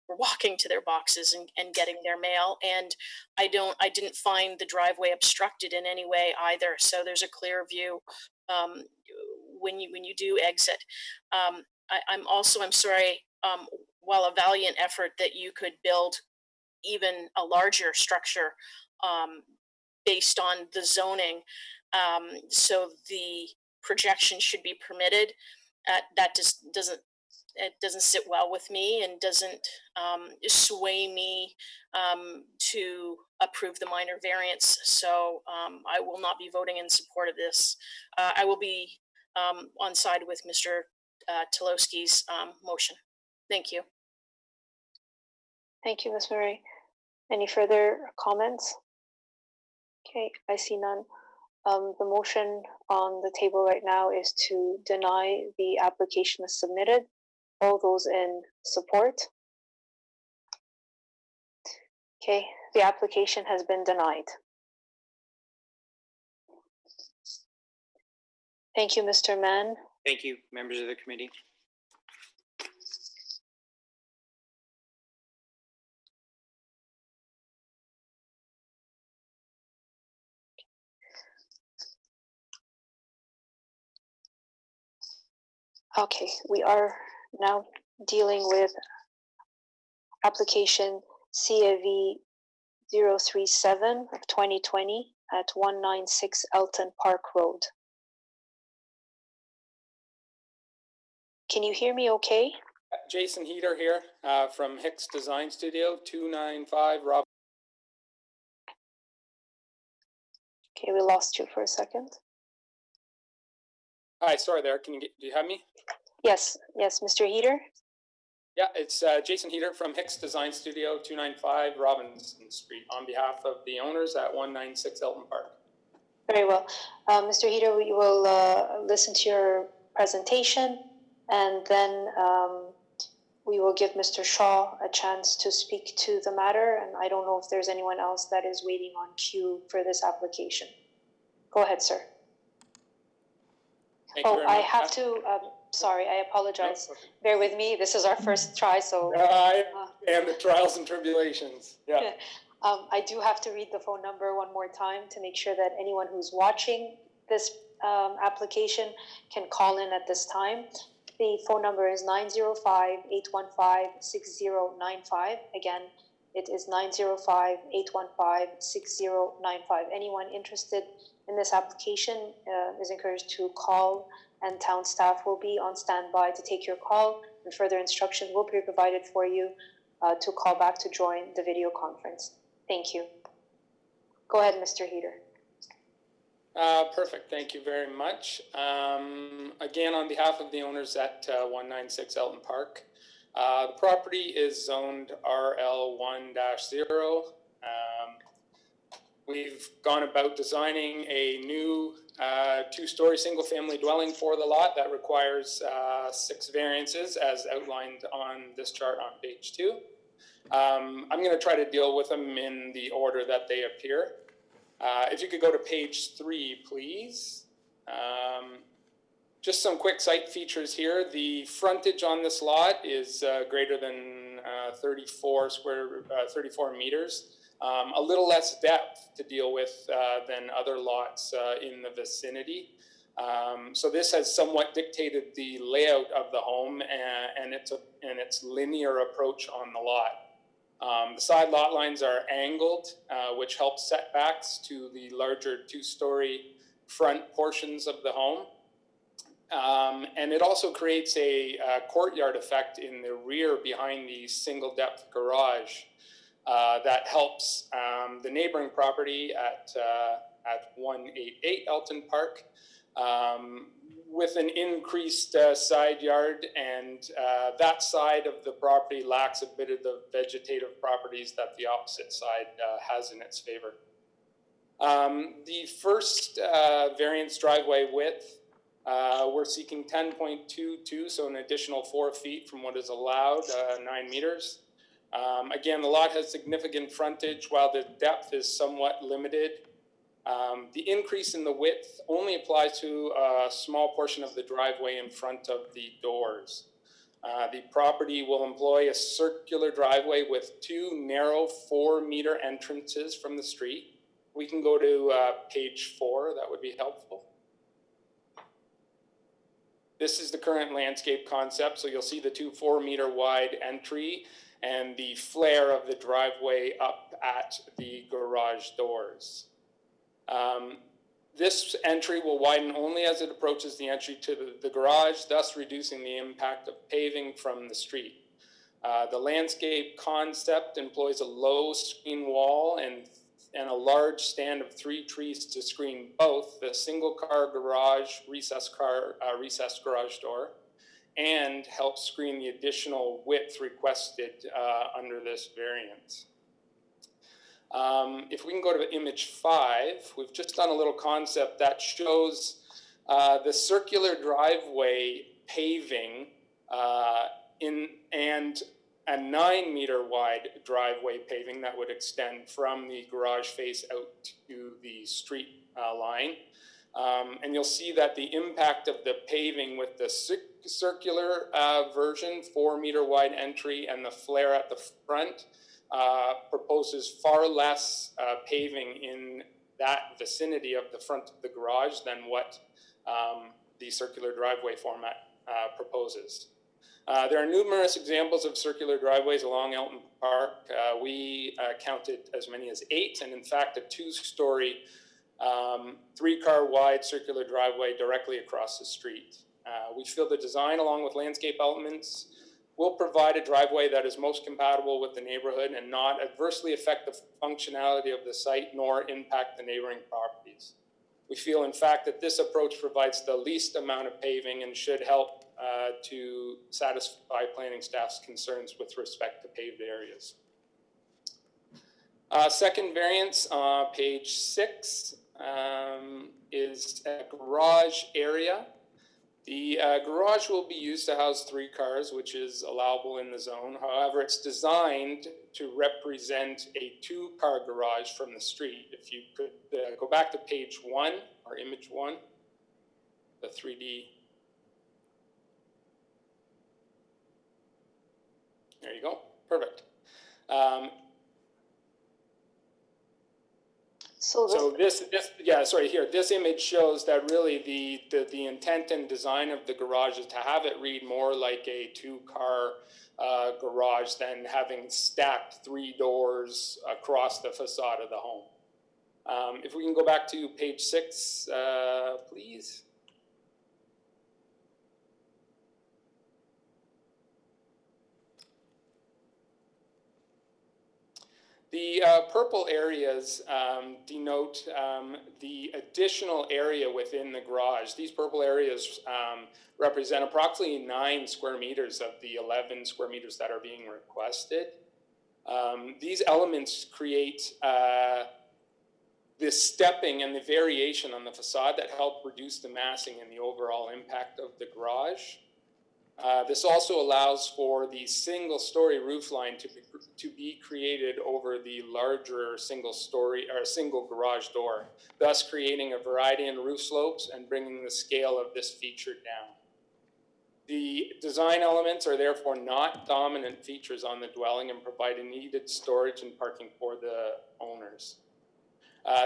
were walking to their boxes and getting their mail, and I didn't find the driveway obstructed in any way either. So there's a clear view when you do exit. I'm sorry. While a valiant effort that you could build even a larger structure based on the zoning, so the projection should be permitted. That just doesn't sit well with me and doesn't sway me to approve the minor variance. So I will not be voting in support of this. I will be on side with Mr. Tulowski's motion. Thank you. Thank you, Ms. Murray. Any further comments? Okay, I see none. The motion on the table right now is to deny the application as submitted. All those in support? Okay, the application has been denied. Thank you, Mr. Mann. Thank you, members of the committee. Okay, we are now dealing with application CAV 037 of 2020 at 196 Elton Park Road. Can you hear me okay? Jason Heater here from Hicks Design Studio, 295 Rob. Okay, we lost you for a second. Hi, sorry there. Do you have me? Yes, Mr. Heater. Yeah, it's Jason Heater from Hicks Design Studio, 295 Robinson Street, on behalf of the owners at 196 Elton Park. Very well. Mr. Heater, we will listen to your presentation, and then we will give Mr. Shaw a chance to speak to the matter, and I don't know if there's anyone else that is waiting on queue for this application. Go ahead, sir. I have to, sorry, I apologize. No, okay. Bear with me, this is our first try, so. And the trials and tribulations, yeah. I do have to read the phone number one more time to make sure that anyone who's watching this application can call in at this time. The phone number is 905-815-6095. Again, it is 905-815-6095. Anyone interested in this application is encouraged to call, and town staff will be on standby to take your call, and further instructions will be provided for you to call back to join the video conference. Thank you. Go ahead, Mr. Heater. Perfect, thank you very much. Again, on behalf of the owners at 196 Elton Park, the property is zoned RL1-0. We've gone about designing a new two-story single-family dwelling for the lot that requires 6 variances as outlined on this chart on page 2. I'm going to try to deal with them in the order that they appear. If you could go to page 3, please. Just some quick site features here. The frontage on this lot is greater than 34 meters. A little less depth to deal with than other lots in the vicinity. So this has somewhat dictated the layout of the home and its linear approach on the lot. The side lot lines are angled, which helps setbacks to the larger 2-story front portions of the home. And it also creates a courtyard effect in the rear behind the single depth garage that helps the neighboring property at at 188 Elton Park, with an increased side yard, and that side of the property lacks a bit of the vegetative properties that the opposite side has in its favor. The first variance driveway width, we're seeking 10.22, so an additional 4 feet from what is allowed, 9 meters. Again, the lot has significant frontage while the depth is somewhat limited. The increase in the width only applies to a small portion of the driveway in front of the doors. The property will employ a circular driveway with 2 narrow 4-meter entrances from the street. We can go to page 4, that would be helpful. This is the current landscape concept, so you'll see the 2 4-meter wide entry and the flare of the driveway up at the garage doors. This entry will widen only as it approaches the entry to the garage, thus reducing the impact of paving from the street. The landscape concept employs a low screen wall and a large stand of 3 trees to screen both the single-car garage, recessed garage door, and help screen the additional width requested under this variance. If we can go to image 5, we've just done a little concept that shows the circular driveway paving and a 9-meter wide driveway paving that would extend from the garage face out to the street line. And you'll see that the impact of the paving with the circular version, 4-meter wide entry, and the flare at the front proposes far less paving in that vicinity of the front of the garage than what the circular driveway format proposes. There are numerous examples of circular driveways along Elton Park. We counted as many as 8, and in fact, a 2-story, 3-car wide circular driveway directly across the street. We feel the design, along with landscape elements, will provide a driveway that is most compatible with the neighborhood and not adversely affect the functionality of the site nor impact the neighboring properties. We feel, in fact, that this approach provides the least amount of paving and should help to satisfy planning staff's concerns with respect to paved areas. Second variance, page 6, is a garage area. The garage will be used to house 3 cars, which is allowable in the zone. However, it's designed to represent a 2-car garage from the street. If you could go back to page 1 or image 1, the 3D. There you go, perfect. This image shows that really the intent and design of the garage is to have it read more like a 2-car garage than having stacked 3 doors across the facade of the home. If we can go back to page 6, please. The purple areas denote the additional area within the garage. These purple areas represent approximately 9 square meters of the 11 square meters that are being requested. These elements create the stepping and the variation on the facade that help reduce the massing and the overall impact of the garage. This also allows for the single-story roofline to be created over the larger single-story or single garage door, thus creating a variety in roof slopes and bringing the scale of this feature down. The design elements are therefore not dominant features on the dwelling and provide a needed storage and parking for the owners.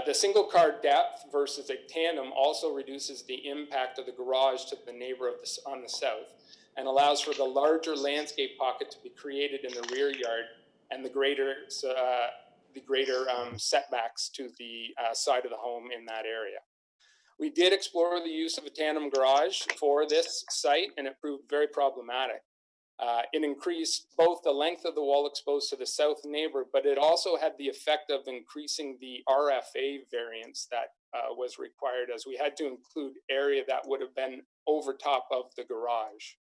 The single-car depth versus a tandem also reduces the impact of the garage to the neighbor on the south, and allows for the larger landscape pocket to be created in the rear yard and the greater setbacks to the side of the home in that area. We did explore the use of a tandem garage for this site, and it proved very problematic. It increased both the length of the wall exposed to the south neighbor, but it also had the effect of increasing the RFA variance that was required, as we had to include area that would have been over top of the garage.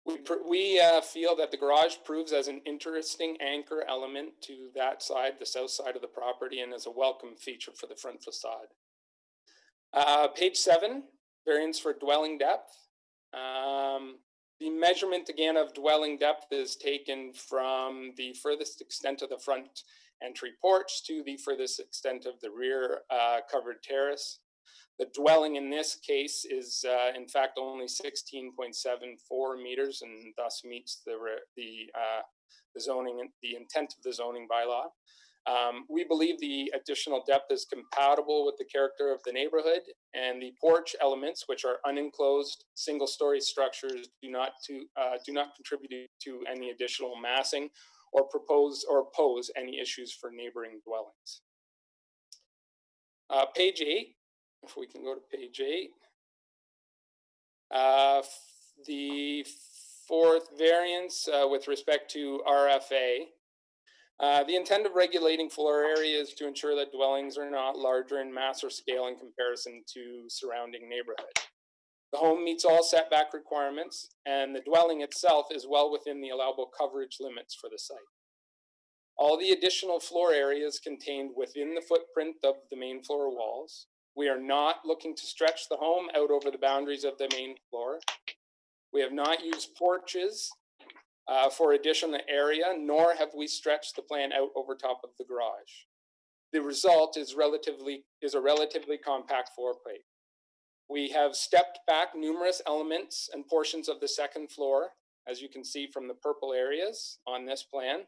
We feel that the garage proves as an interesting anchor element to that side, the south side of the property, and is a welcome feature for the front facade. Page 7, variance for dwelling depth. The measurement again of dwelling depth is taken from the furthest extent of the front entry porch to the furthest extent of the rear covered terrace. The dwelling in this case is in fact only 16.74 meters, and thus meets the zoning, the intent of the zoning bylaw. We believe the additional depth is compatible with the character of the neighborhood, and the porch elements, which are unenclosed single-story structures, do not contribute to any additional massing or pose any issues for neighboring dwellings. Page 8, if we can go to page 8. The fourth variance with respect to RFA. The intent of regulating floor area is to ensure that dwellings are not larger in mass or scale in comparison to surrounding neighborhood. The home meets all setback requirements, and the dwelling itself is well within the allowable coverage limits for the site. All the additional floor area is contained within the footprint of the main floor walls. We are not looking to stretch the home out over the boundaries of the main floor. We have not used porches for additional area, nor have we stretched the plan out over top of the garage. The result is a relatively compact floor plate. We have stepped back numerous elements and portions of the second floor, as you can see from the purple areas on this plan.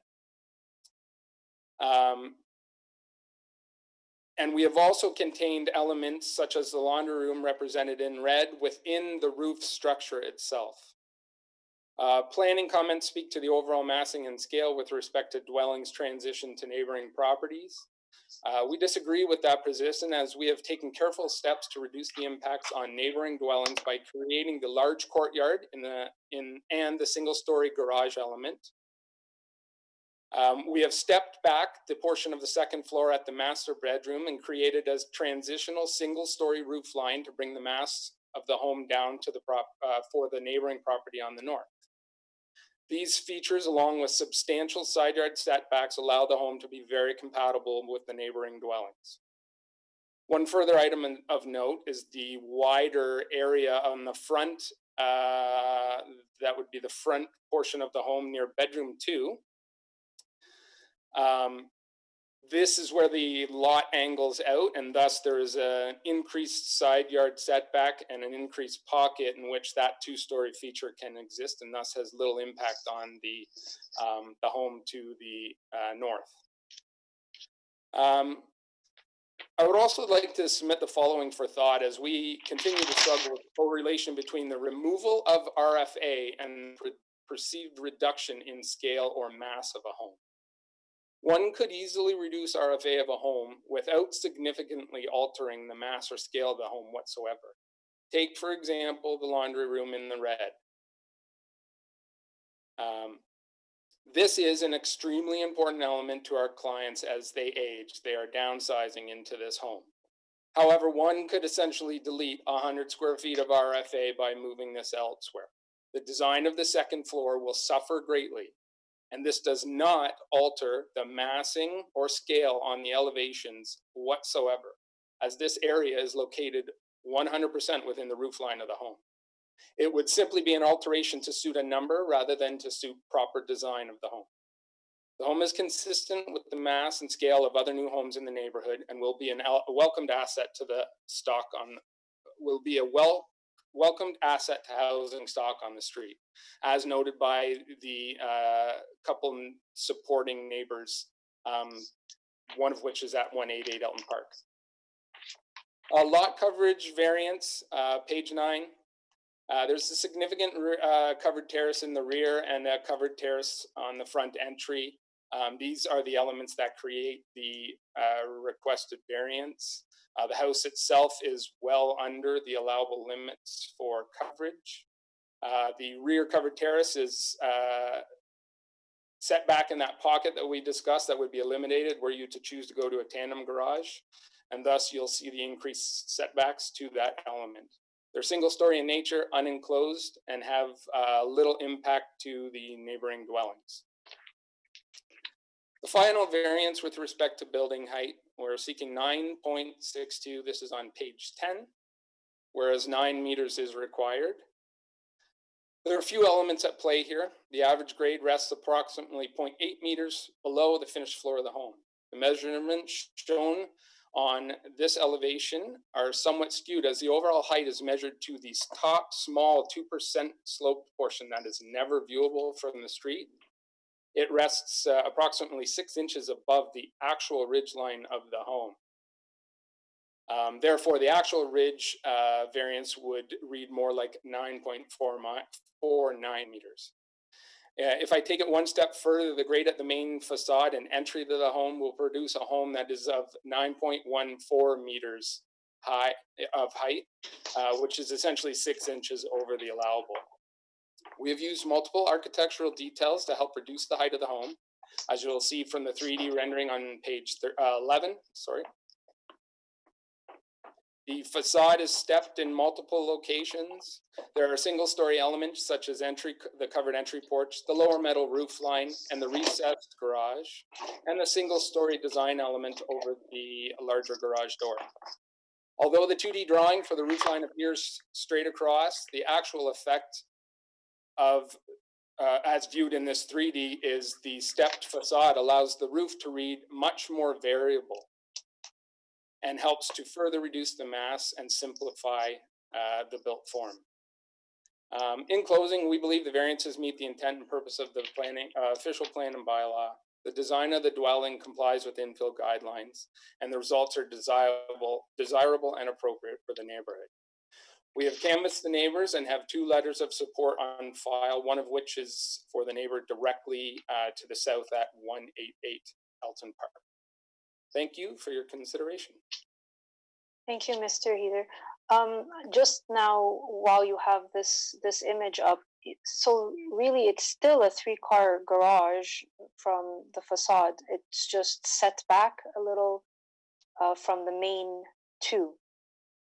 And we have also contained elements such as the laundry room represented in red within the roof structure itself. Planning comments speak to the overall massing and scale with respect to dwellings transition to neighboring properties. We disagree with that position, as we have taken careful steps to reduce the impacts on neighboring dwellings by creating the large courtyard and the single-story garage element. We have stepped back the portion of the second floor at the master bedroom and created a transitional single-story roof line to bring the mass of the home down to the for the neighboring property on the north. These features, along with substantial side yard setbacks, allow the home to be very compatible with the neighboring dwellings. One further item of note is the wider area on the front, that would be the front portion of the home near bedroom 2. This is where the lot angles out, and thus there is an increased side yard setback and an increased pocket in which that 2-story feature can exist, and thus has little impact on the home to the north. I would also like to submit the following for thought as we continue to struggle with the correlation between the removal of RFA and perceived reduction in scale or mass of a home. One could easily reduce RFA of a home without significantly altering the mass or scale of the home whatsoever. Take, for example, the laundry room in the red. This is an extremely important element to our clients as they age. They are downsizing into this home. However, one could essentially delete 100 square feet of RFA by moving this elsewhere. The design of the second floor will suffer greatly, and this does not alter the massing or scale on the elevations whatsoever, as this area is located 100% within the roof line of the home. It would simply be an alteration to suit a number rather than to suit proper design of the home. The home is consistent with the mass and scale of other new homes in the neighborhood and will be a welcomed asset to the stock welcomed asset to housing stock on the street, as noted by the couple supporting neighbors, one of which is at 188 Elton Park. Lot coverage variance, page 9. There's a significant covered terrace in the rear and a covered terrace on the front entry. These are the elements that create the requested variance. The house itself is well under the allowable limits for coverage. The rear covered terrace is setback in that pocket that we discussed that would be eliminated were you to choose to go to a tandem garage, and thus you'll see the increased setbacks to that element. They're single story in nature, unenclosed, and have little impact to the neighboring dwellings. The final variance with respect to building height, we're seeking 9.62. This is on page 10, whereas 9 meters is required. There are a few elements at play here. The average grade rests approximately 0.8 meters below the finished floor of the home. The measurements shown on this elevation are somewhat skewed as the overall height is measured to the top small 2% sloped portion that is never viewable from the street. It rests approximately 6 inches above the actual ridge line of the home. Therefore, the actual ridge variance would read more like 9.49 meters. If I take it one step further, the grade at the main facade and entry to the home will produce a home that is of 9.14 meters high of height, which is essentially 6 inches over the allowable. We have used multiple architectural details to help reduce the height of the home, as you'll see from the 3D rendering on page 11. The facade is stepped in multiple locations. There are single-story elements such as the covered entry porch, the lower metal roof line, and the recessed garage, and the single-story design element over the larger garage door. Although the 2D drawing for the roof line appears straight across, the actual effect of as viewed in this 3D is the stepped facade allows the roof to read much more variable and helps to further reduce the mass and simplify the built form. In closing, we believe the variances meet the intent and purpose of the planning, official plan and bylaw. The design of the dwelling complies with infill guidelines, and the results are desirable and appropriate for the neighborhood. We have canvassed the neighbors and have 2 letters of support on file, one of which is for the neighbor directly to the south at 188 Elton Park. Thank you for your consideration. Thank you, Mr. Heather. Just now, while you have this image up, so really it's still a 3-car garage from the facade. It's just set back a little from the main 2.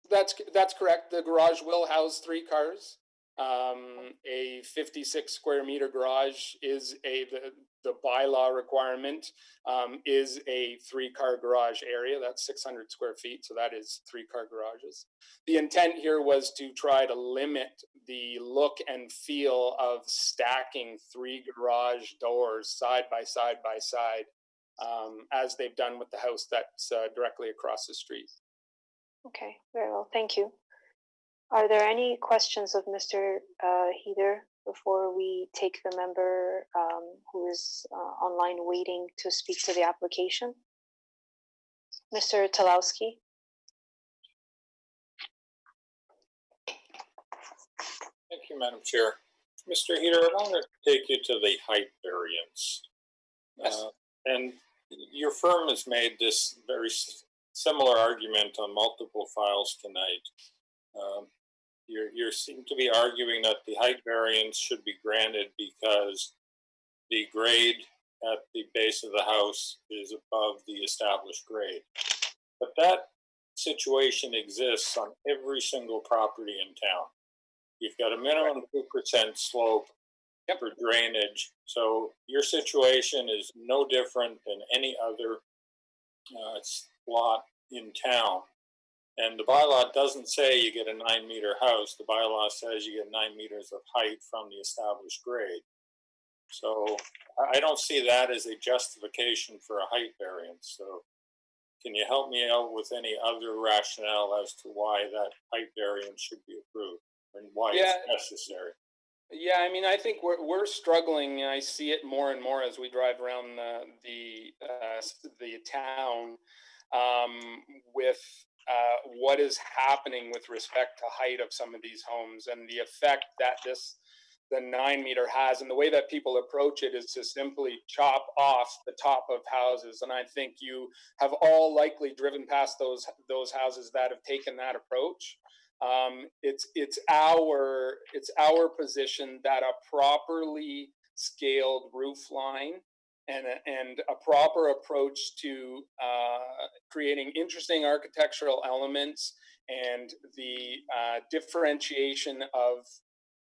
That's correct. The garage will house 3 cars. A 56 square meter garage is the bylaw requirement is a 3-car garage area. That's 600 square feet, so that is 3-car garages. The intent here was to try to limit the look and feel of stacking 3 garage doors side by side by side, as they've done with the house that's directly across the street. Okay, very well. Thank you. Are there any questions of Mr. Heather before we take the member who is online waiting to speak to the application? Mr. Talowski? Thank you, Madam Chair. Mr. Heater, I want to take you to the height variance. Yes. And your firm has made this very similar argument on multiple files tonight. You seem to be arguing that the height variance should be granted because the grade at the base of the house is above the established grade. But that situation exists on every single property in town. You've got a minimum 2% slope for drainage. So your situation is no different than any other lot in town. And the bylaw doesn't say you get a 9-meter house. The bylaw says you get 9 meters of height from the established grade. So I don't see that as a justification for a height variance. So can you help me out with any other rationale as to why that height variance should be approved and why it's necessary? Yeah, I mean, I think we're struggling, and I see it more and more as we drive around the town with what is happening with respect to height of some of these homes and the effect that the 9-meter has, and the way that people approach it is to simply chop off the top of houses. And I think you have all likely driven past those houses that have taken that approach. It's our position that a properly scaled roof line and a proper approach to creating interesting architectural elements and the differentiation of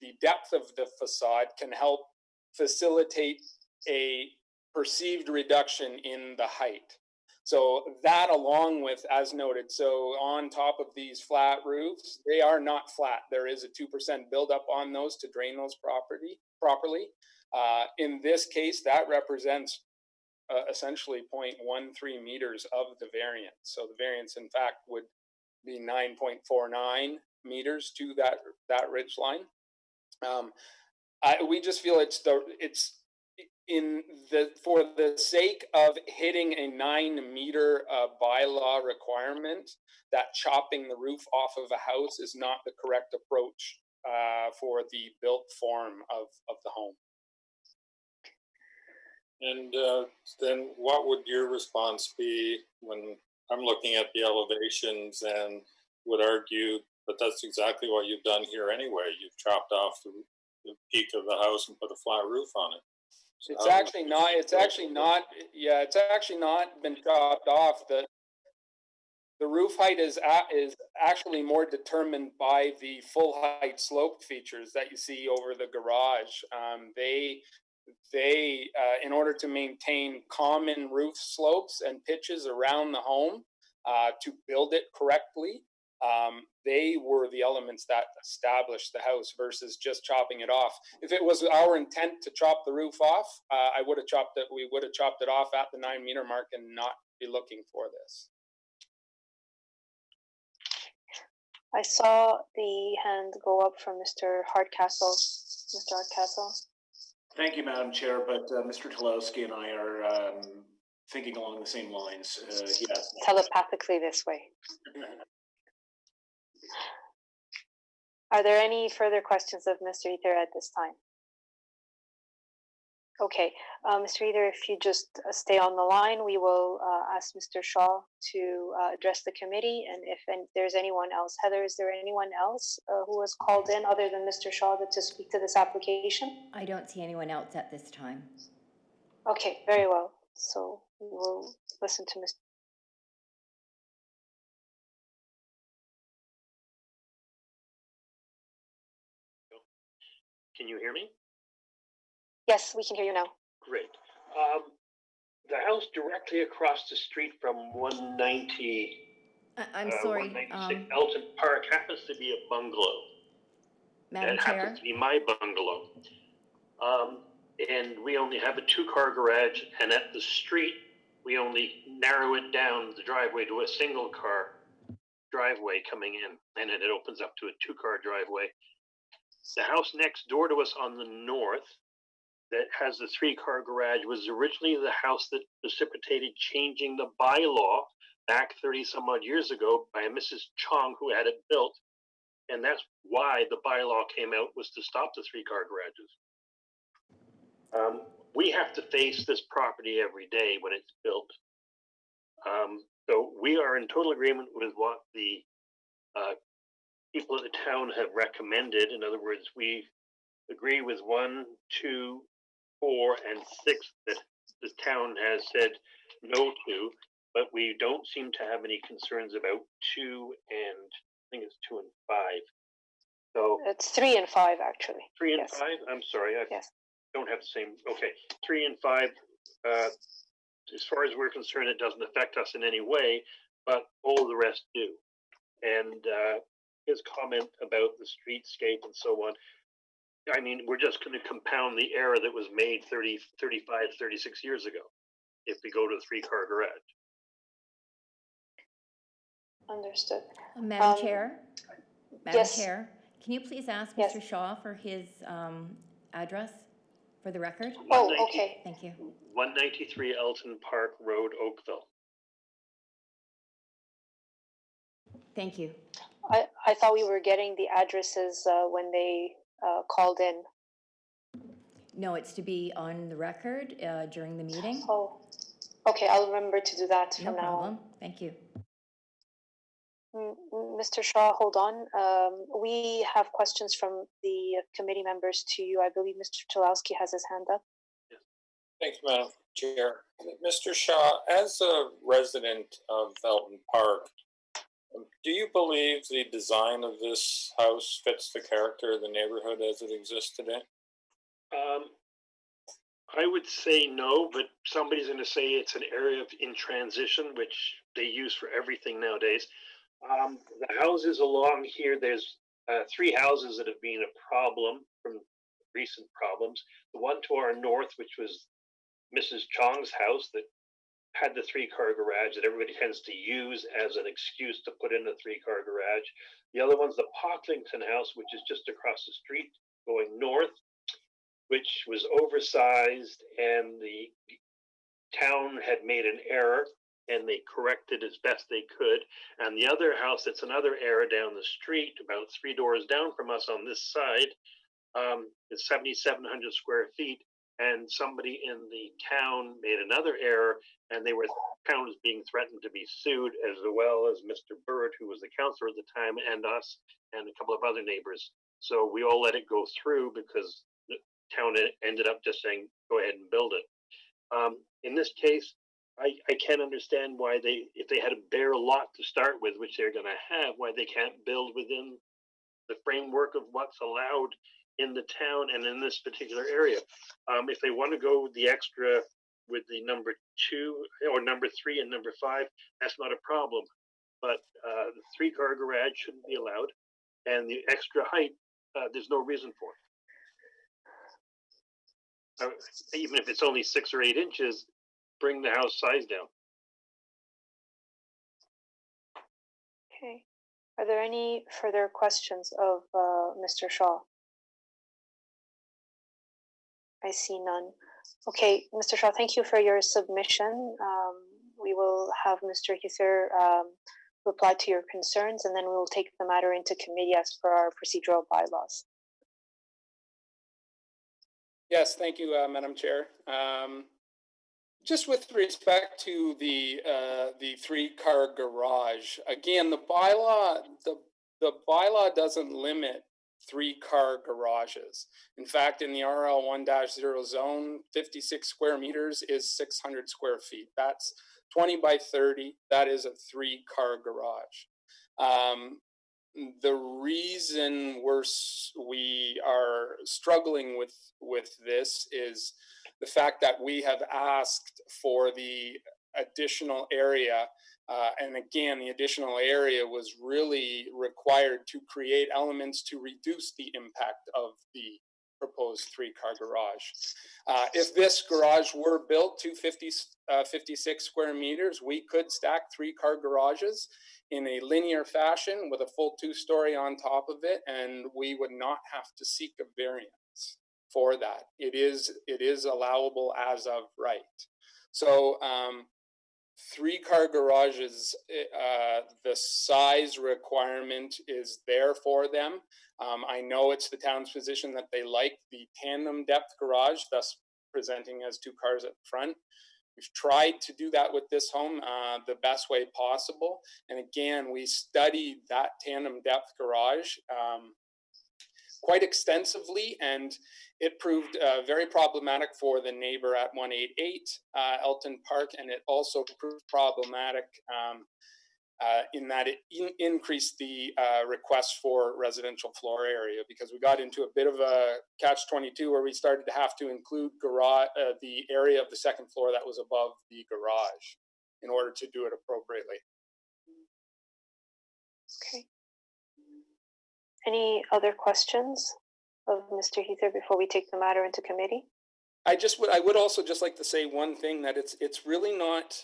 the depth of the facade can help facilitate a perceived reduction in the height. So that, along with, as noted, so on top of these flat roofs, they are not flat. There is a 2% buildup on those to drain those properly. In this case, that represents essentially 0.13 meters of the variance. So the variance, in fact, would be 9.49 meters to that ridge line. We just feel for the sake of hitting a 9-meter bylaw requirement, that chopping the roof off of a house is not the correct approach for the built form of the home. And then what would your response be when I'm looking at the elevations and would argue, but that's exactly what you've done here anyway. You've chopped off the peak of the house and put a flat roof on it. So it's actually not been chopped off. The roof height is actually more determined by the full height slope features that you see over the garage. They in order to maintain common roof slopes and pitches around the home to build it correctly, they were the elements that established the house versus just chopping it off. If it was our intent to chop the roof off, we would have chopped it off at the 9-meter mark and not be looking for this. I saw the hand go up from Mr. Hardcastle. Mr. Hardcastle. Thank you, Madam Chair, but Mr. Tulowski and I are thinking along the same lines. Yes. Telepathically this way. Are there any further questions of Mr. Ether at this time? Okay, Mr. Ether, if you just stay on the line, we will ask Mr. Shaw to address the committee, and if there's anyone else. Heather, is there anyone else who was called in other than Mr. Shaw to speak to this application? I don't see anyone else at this time. Okay, very well. So we will listen to Mr. Can you hear me? Yes, we can hear you now. Great. The house directly across the street from 190. I'm sorry. 196 Elton Park happens to be a bungalow. Madam Chair. Happens to be my bungalow. And we only have a 2-car garage, and at the street, we only narrow it down the driveway to a single-car driveway coming in, and then it opens up to a 2-car driveway. The house next door to us on the north that has the 3-car garage was originally the house that precipitated changing the bylaw back 30 some odd years ago by Mrs. Chong, who had it built. And that's why the bylaw came out, was to stop the 3-car garages. We have to face this property every day when it's built. So we are in total agreement with what the people of the town have recommended. In other words, we agree with 1, 2, 4, and 6 that the town has said no to, but we don't seem to have any concerns about 2 and I think it's 2 and 5. So it's 3 and 5 actually. 3 and yes. 5. I'm sorry, I don't have the same. Okay, 3 and 5. As far as we're concerned, it doesn't affect us in any way, but all the rest do. And his comment about the streetscape and so on, I mean, we're just going to compound the error that was made 30, 35, 36 years ago if we go to the 3-car garage. Understood. Madam Chair? Madam yes. Chair, can you please ask yes. Mr. Shaw for his address for the record? Oh, okay. Thank you. 193 Elton Park Road, Oakville. Thank you. I thought we were getting the addresses when they called in. No, it's to be on the record during the meeting. Oh, okay. I'll remember to do that No from now problem. on. Thank you. Mr. Shaw, hold on. We have questions from the committee members to you. I believe Mr. Tulowski has his hand up. Thanks, Madam Chair. Mr. Shaw, as a resident of Felton Park, do you believe the design of this house fits the character of the neighborhood as it exists today? I would say no, but somebody's going to say it's an area in transition, which they use for everything nowadays. The houses along here, there's 3 houses that have been a problem from recent problems. The one to our north, which was Mrs. Chong's house, that had the 3-car garage that everybody tends to use as an excuse to put in a 3-car garage. The other one's the Pocklington house, which is just across the street going north, which was oversized, and the town had made an error and they corrected as best they could. And the other house, that's another error down the street, about 3 doors down from us on this side, is 7,700 square feet. And somebody in the town made another error, and town was being threatened to be sued, as well as Mr. Bird, who was the counselor at the time, and us, and a couple of other neighbors. So we all let it go through because the town ended up just saying, go ahead and build it. In this case, I can't understand why if they had a bare lot to start with, which they're going to have, why they can't build within the framework of what's allowed in the town and in this particular area. If they want to go the extra with the number 2 or number 3 and number 5, that's not a problem. But the 3-car garage shouldn't be allowed, and the extra height, there's no reason for it. Even if it's only 6 or 8 inches, bring the house size down. Okay. Are there any further questions of Mr. Shaw? I see none. Okay, Mr. Shaw, thank you for your submission. We will have Mr. Heather reply to your concerns, and then we will take the matter into committee as per our procedural bylaws. Yes, thank you, Madam Chair. Just with respect to the 3-car garage, again, the bylaw doesn't limit 3-car garages. In fact, in the RL 1-0 zone, 56 square meters is 600 square feet. That's 20 by 30. That is a 3-car garage. The reason we are struggling with this is the fact that we have asked for the additional area, and again, the additional area was really required to create elements to reduce the impact of the proposed 3-car garage. If this garage were built to 56 square meters, we could stack 3-car garages in a linear fashion with a full 2-story on top of it, and we would not have to seek a variance for that. It is allowable as of right. So 3-car garages, the size requirement is there for them. I know it's the town's position that they like the tandem depth garage, thus presenting as 2 cars at the front. We've tried to do that with this home the best way possible. And again, we studied that tandem depth garage quite extensively, and it proved very problematic for the neighbor at 188 Elton Park, and it also proved problematic in that it increased the request for residential floor area, because we got into a bit of a catch-22 where we started to have to include the area of the second floor that was above the garage in order to do it appropriately. Okay. Any other questions of Mr. Heather before we take the matter into committee? I would also just like to say one thing, that it's really not,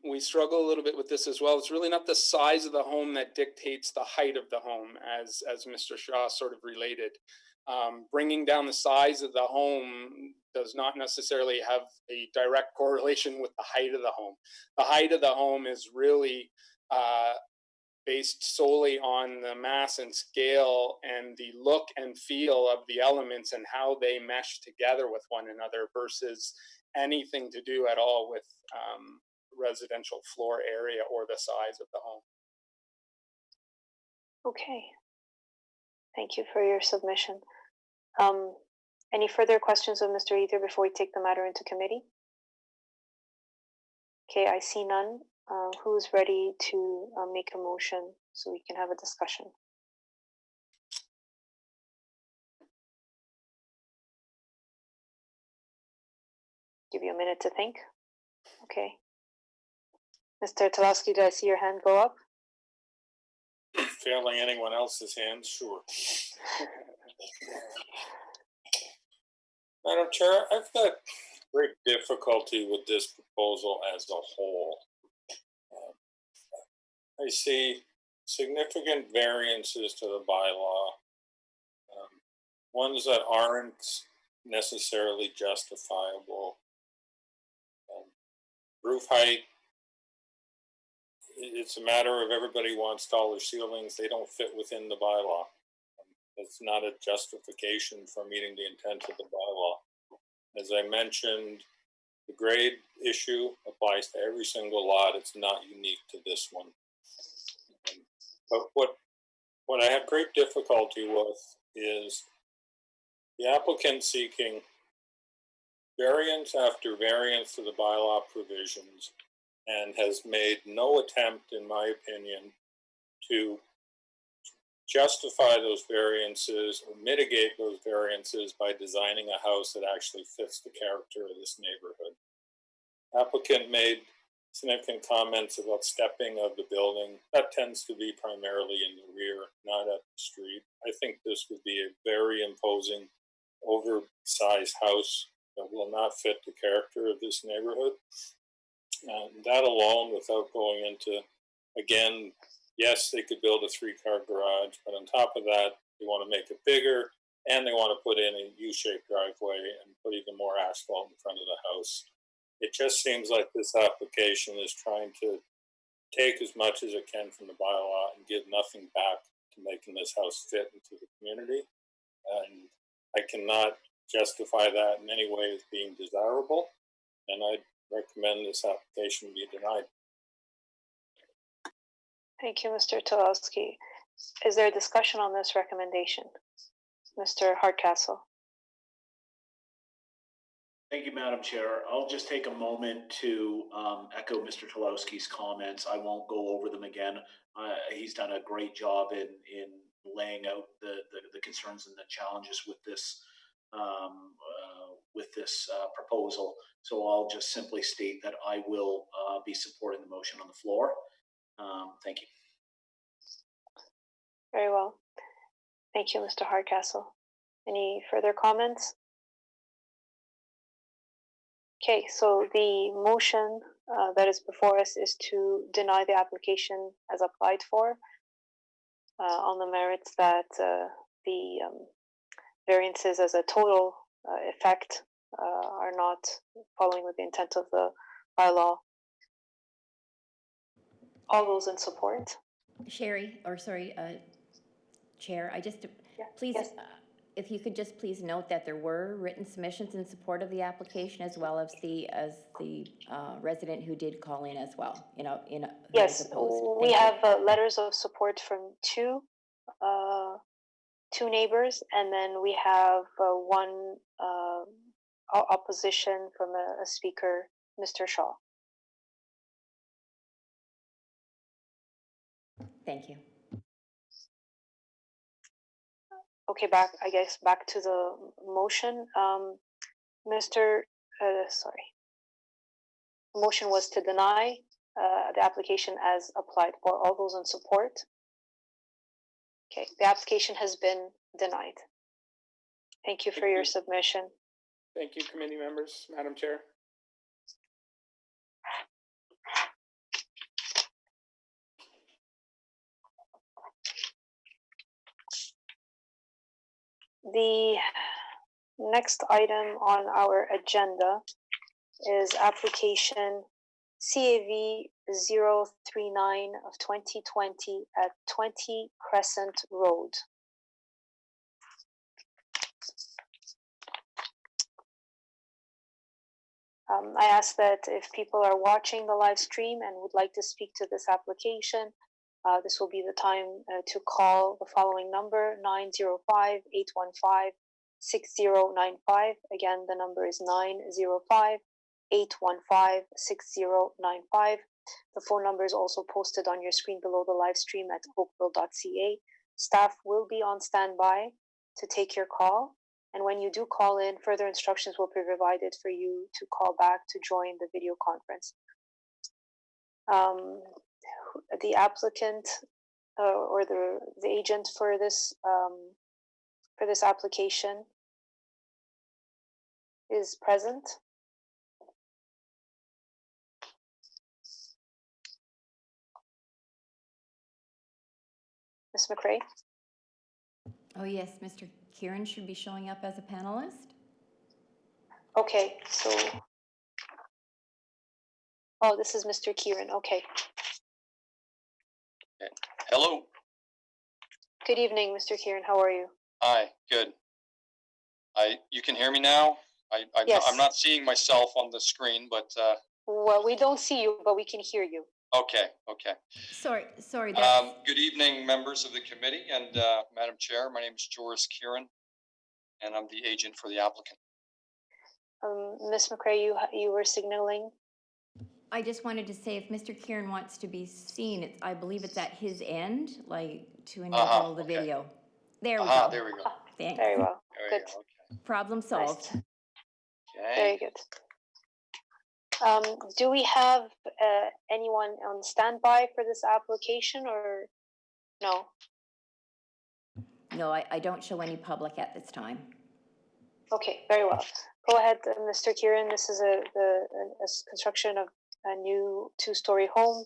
we struggle a little bit with this as well. It's really not the size of the home that dictates the height of the home, as Mr. Shaw sort of related. Bringing down the size of the home does not necessarily have a direct correlation with the height of the home. The height of the home is really based solely on the mass and scale and the look and feel of the elements and how they mesh together with one another, versus anything to do at all with residential floor area or the size of the home. Okay. Thank you for your submission. Any further questions of Mr. Ether before we take the matter into committee? Okay, I see none. Who's ready to make a motion so we can have a discussion? Give you a minute to think. Okay. Mr. Tulowski, did I see your hand go up? Failing anyone else's hands, sure. Madam Chair, I've got great difficulty with this proposal as a whole. I see significant variances to the bylaw, ones that aren't necessarily justifiable. Roof height, it's a matter of everybody wants taller ceilings. They don't fit within the bylaw. It's not a justification for meeting the intent of the bylaw. As I mentioned, the grade issue applies to every single lot. It's not unique to this one. But what I have great difficulty with is the applicant seeking variance after variance to the bylaw provisions and has made no attempt, in my opinion, to justify those variances or mitigate those variances by designing a house that actually fits the character of this neighborhood. Applicant made significant comments about stepping of the building. That tends to be primarily in the rear, not at the street. I think this would be a very imposing, oversized house that will not fit the character of this neighborhood. That alone, without going into, again, yes, they could build a 3-car garage, but on top of that, they want to make it bigger and they want to put in a U-shaped driveway and put even more asphalt in front of the house. It just seems like this application is trying to take as much as it can from the bylaw and give nothing back to making this house fit into the community. And I cannot justify that in any way as being desirable. And I'd recommend this application be denied. Thank you, Mr. Tulowski. Is there a discussion on this recommendation? Mr. Hardcastle. Thank you, Madam Chair. I'll just take a moment to echo Mr. Tulowski's comments. I won't go over them again. He's done a great job in laying out the concerns and the challenges with this proposal. So I'll just simply state that I will be supporting the motion on the floor. Thank you. Very well. Thank you, Mr. Hardcastle. Any further comments? Okay, so the motion that is before us is to deny the application as applied for on the merits that the variances as a total effect are not following with the intent of the bylaw. All those in support? Chair, I just, Yeah. please, Yes. If you could just please note that there were written submissions in support of the application as well as the resident who did call in as well, Yes, we have letters of support from two neighbors, and then we have one opposition from a speaker, Mr. Shaw. Thank you. Okay, back to the motion. The motion was to deny the application as applied for. All those in support? Okay, the application has been denied. Thank you for your submission. Thank you, committee members, Madam Chair. The next item on our agenda is application CAV 039 of 2020 at 20 Crescent Road. I ask that if people are watching the live stream and would like to speak to this application, this will be the time to call the following number, 905-815-6000. 6095. Again, the number is 905-815-6095. The phone number is also posted on your screen below the live stream at oakville.ca. Staff will be on standby to take your call. And when you do call in, further instructions will be provided for you to call back to join the video conference. The applicant or the agent for this application is present. Ms. McRae? Oh, yes, Mr. Kieran should be showing up as a panelist. Okay, so, oh, this is Mr. Kieran, okay. Hello. Good evening, Mr. Kieran, how are you? Hi, good. You can hear me now? Yes. I'm not seeing myself on the screen, but Well, we don't see you, but we can hear you. okay. Sorry. Good evening, members of the committee and Madam Chair. My name is Joris Kieran, and I'm the agent for the applicant. Ms. McRae, you were signaling. I just wanted to say, if Mr. Kieran wants to be seen, I believe it's at his end, like to enable the video. There we go. There we go. Thanks. Very well. Good. Okay. Problem solved. Nice. Okay. Very good. Do we have anyone on standby for this application or no? No, I don't show any public at this time. Okay, very well. Go ahead, Mr. Kieran. This is a construction of a new two-story home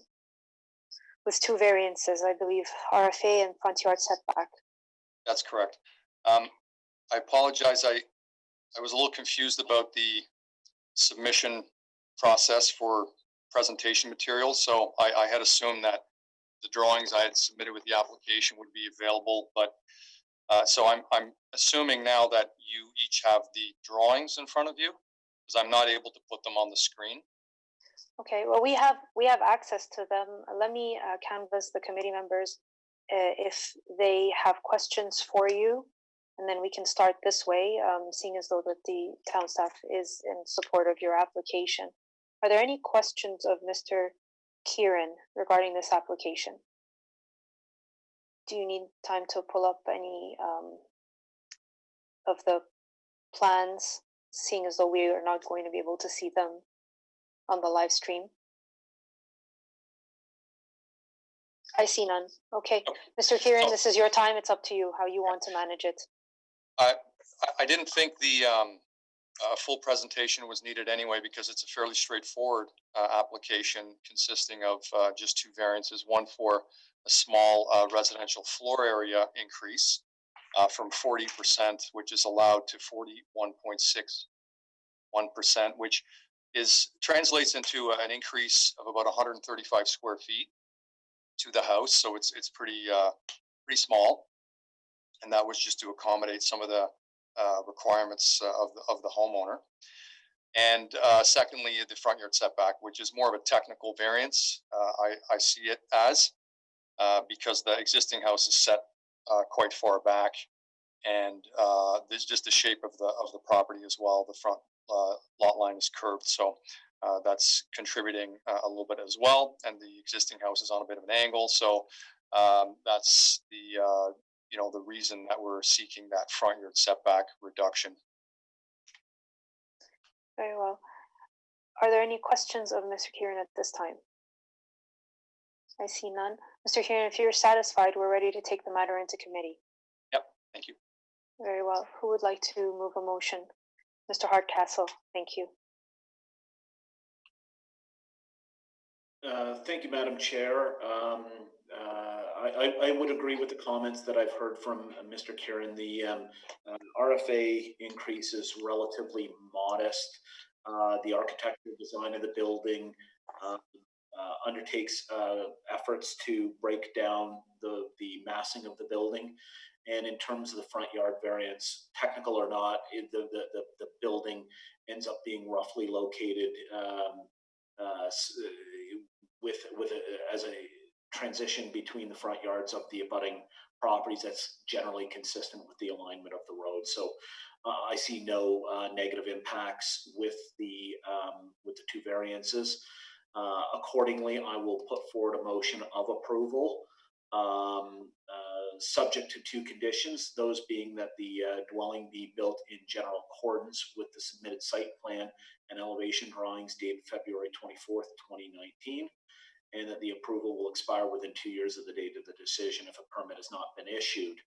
with two variances, I believe, RFA and front yard setback. That's correct. I apologize. I was a little confused about the submission process for presentation materials. So I had assumed that the drawings I had submitted with the application would be available, but so I'm assuming now that you each have the drawings in front of you, because I'm not able to put them on the screen. Okay, well, we have access to them. Let me canvass the committee members if they have questions for you, and then we can start this way, seeing as though that the town staff is in support of your application. Are there any questions of Mr. Kieran regarding this application? Do you need time to pull up any of the plans, seeing as though we are not going to be able to see them on the live stream? I see none. Okay, Mr. Kieran, this is your time. It's up to you how you want to manage it. I didn't think the full presentation was needed anyway, because it's a fairly straightforward application consisting of just two variances, one for a small residential floor area increase from 40%, which is allowed, to 41.61%, which translates into an increase of about 135 square feet to the house. So it's pretty small, and that was just to accommodate some of the requirements of the homeowner. And secondly, the front yard setback, which is more of a technical variance. I see it as because the existing house is set quite far back, and there's just the shape of the property as well. The front lot line is curved, so that's contributing a little bit as well. And the existing house is on a bit of an angle, so that's the reason that we're seeking that front yard setback reduction. Very well. Are there any questions of Mr. Kieran at this time? I see none. Mr. Kieran, if you're satisfied, we're ready to take the matter into committee. Yep, thank you. Very well. Who would like to move a motion? Mr. Hardcastle, thank you. Thank you, Madam Chair. I would agree with the comments that I've heard from Mr. Kieran. The RFA increase is relatively modest. The architectural design of the building undertakes efforts to break down the massing of the building. And in terms of the front yard variance, technical or not, the building ends up being roughly located as a transition between the front yards of the abutting properties that's generally consistent with the alignment of the road. So I see no negative impacts with the two variances. Accordingly, I will put forward a motion of approval, subject to two conditions, those being that the dwelling be built in general accordance with the submitted site plan and elevation drawings dated February 24th, 2019, and that the approval will expire within 2 years of the date of the decision if a permit has not been issued.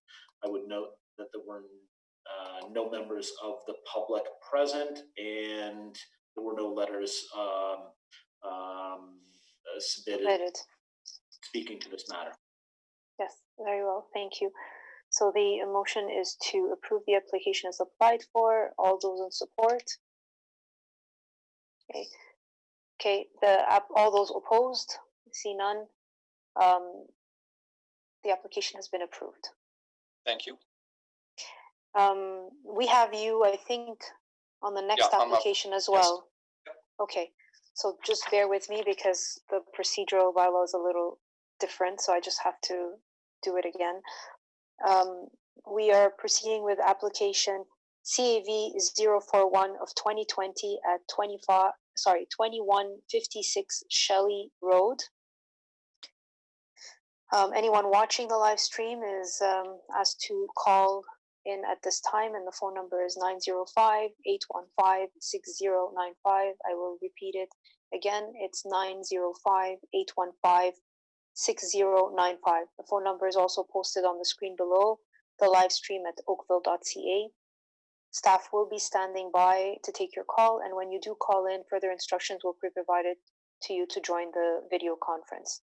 I would note that there were no members of the public present, and there were no letters submitted speaking to this matter. Yes, very well. Thank you. So the motion is to approve the application as applied for. All those in support? Okay. Okay. All those opposed? I see none. The application has been approved. Thank you. We have you, I think, on the next application as well. Yes. Okay. So just bear with me because the procedural bylaw is a little different, so I just have to do it again. We are proceeding with application CAV 041 of 2020 at 2156 Shelley Road. Anyone watching the live stream is asked to call in at this time, and the phone number is 905-815-6095. I will repeat it again. It's 905-815-6095. The phone number is also posted on the screen below the live stream at oakville.ca. Staff will be standing by to take your call, and when you do call in, further instructions will be provided to you to join the video conference.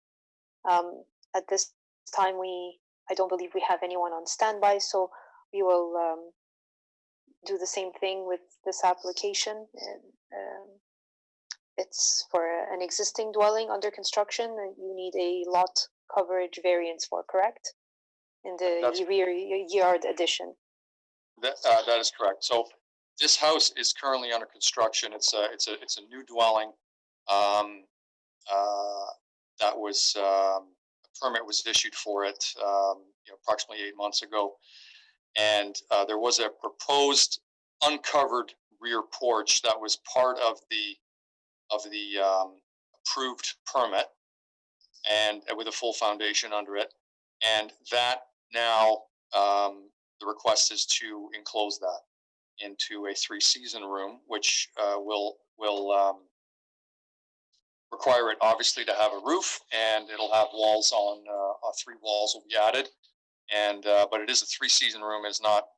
At this time, I don't believe we have anyone on standby, so we will do the same thing with this application. It's for an existing dwelling under construction, and you need a lot coverage variance for, correct? In the rear yard addition. That is correct. So this house is currently under construction. It's a new dwelling. That was a permit was issued for it approximately 8 months ago, and there was a proposed uncovered rear porch that was part of the approved permit, and with a full foundation under it, and that now the request is to enclose that into a 3-season room, which will require it obviously to have a roof, and it'll have walls on 3 walls will be added, and but it is a 3-season room. Is not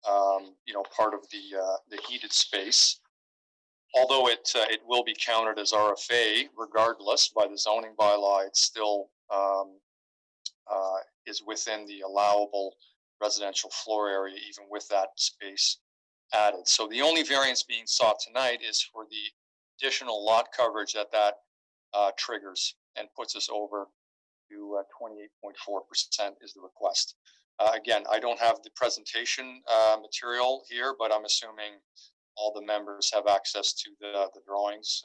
part of the heated space, although it will be counted as RFA regardless by the zoning bylaw. It's still is within the allowable residential floor area, even with that space added. So the only variance being sought tonight is for the additional lot coverage that triggers and puts us over to 28.4% is the request. Again, I don't have the presentation material here, but I'm assuming all the members have access to the drawings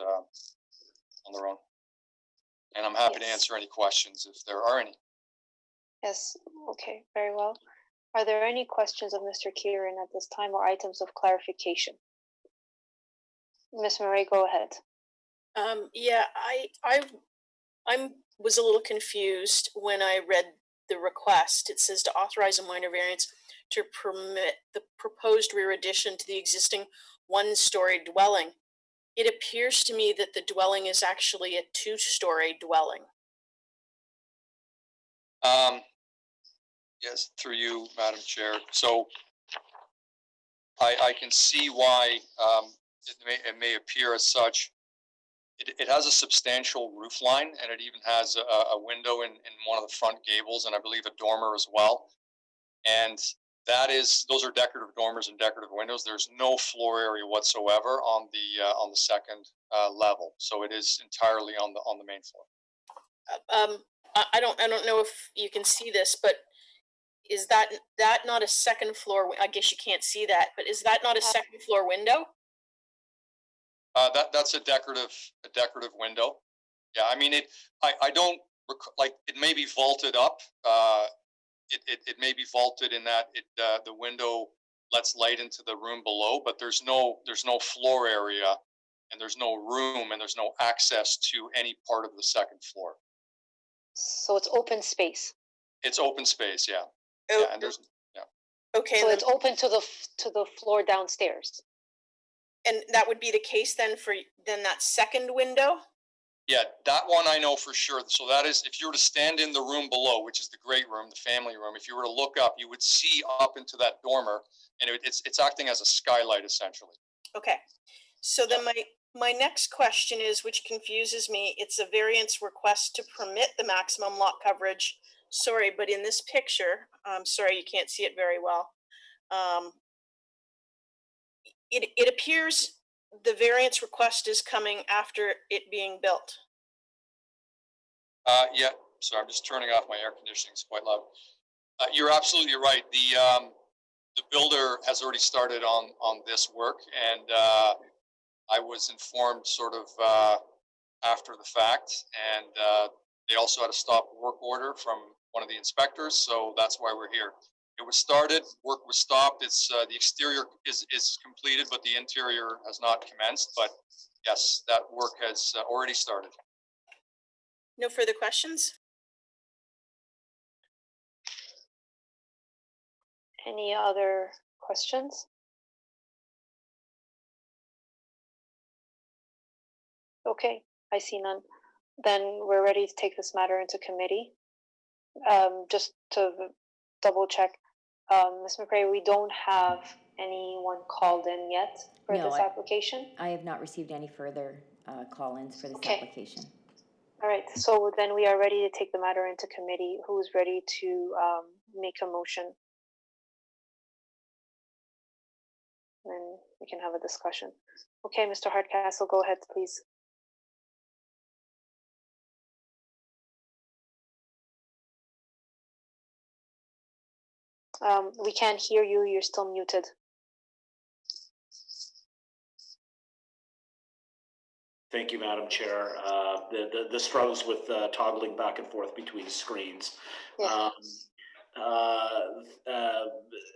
on their own. And I'm happy to answer any questions if there are any. Yes, okay, very well. Are there any questions of Mr. Kieran at this time or items of clarification? Ms. Murray, go ahead. Yeah, I was a little confused when I read the request. It says to authorize a minor variance to permit the proposed rear addition to the existing 1-story dwelling. It appears to me that the dwelling is actually a 2-story dwelling. Yes, through you, Madam Chair. So I can see why it may appear as such. It has a substantial roof line, and it even has a window in one of the front gables, and I believe a dormer as well. And those are decorative dormers and decorative windows. There's no floor area whatsoever on the second level, so it is entirely on the main floor. I don't know if you can see this, but is that not a second floor? I guess you can't see that, but is that not a second floor window? That's a decorative window. Yeah, I mean I don't like it may be vaulted up. It may be vaulted in that the window lets light into the room below, but there's no floor area, and there's no room, and there's no access to any part of the second floor. So it's open space. It's open space, yeah. Oh, Yeah, and there's okay, So and it's open to the floor downstairs. and that would be the case then for that second window? yeah, that one I know for sure. So that is, if you were to stand in the room below, which is the great room, the family room, if you were to look up, you would see up into that dormer, and it's acting as a skylight essentially. Okay, so then my next question is, which confuses me, it's a variance request to permit the maximum lot coverage. Sorry, but in this picture, I'm sorry, you can't see it very well. It appears the variance request is coming after it being built. Yeah, sorry, I'm just turning off my air conditioning. It's quite loud. You're absolutely right. The builder has already started on this work, and I was informed sort of after the fact, and they also had a stop work order from one of the inspectors, so that's why we're here. It was started, work was stopped. It's the exterior is completed, but the interior has not commenced. But yes, that work has already started. No further questions? Any other questions? Okay, I see none. Then we're ready to take this matter into committee. Just to double check, Ms. McRae, we don't have anyone called in yet for No, this application? I have not received any further call-ins for this Okay. application. All right, so then we are ready to take the matter into committee. Who's ready to make a motion? And we can have a discussion. Okay, Mr. Hardcastle, go ahead, please. We can't hear you. You're still muted. Thank you, Madam Chair. The struggles with toggling back and forth between screens. Yeah.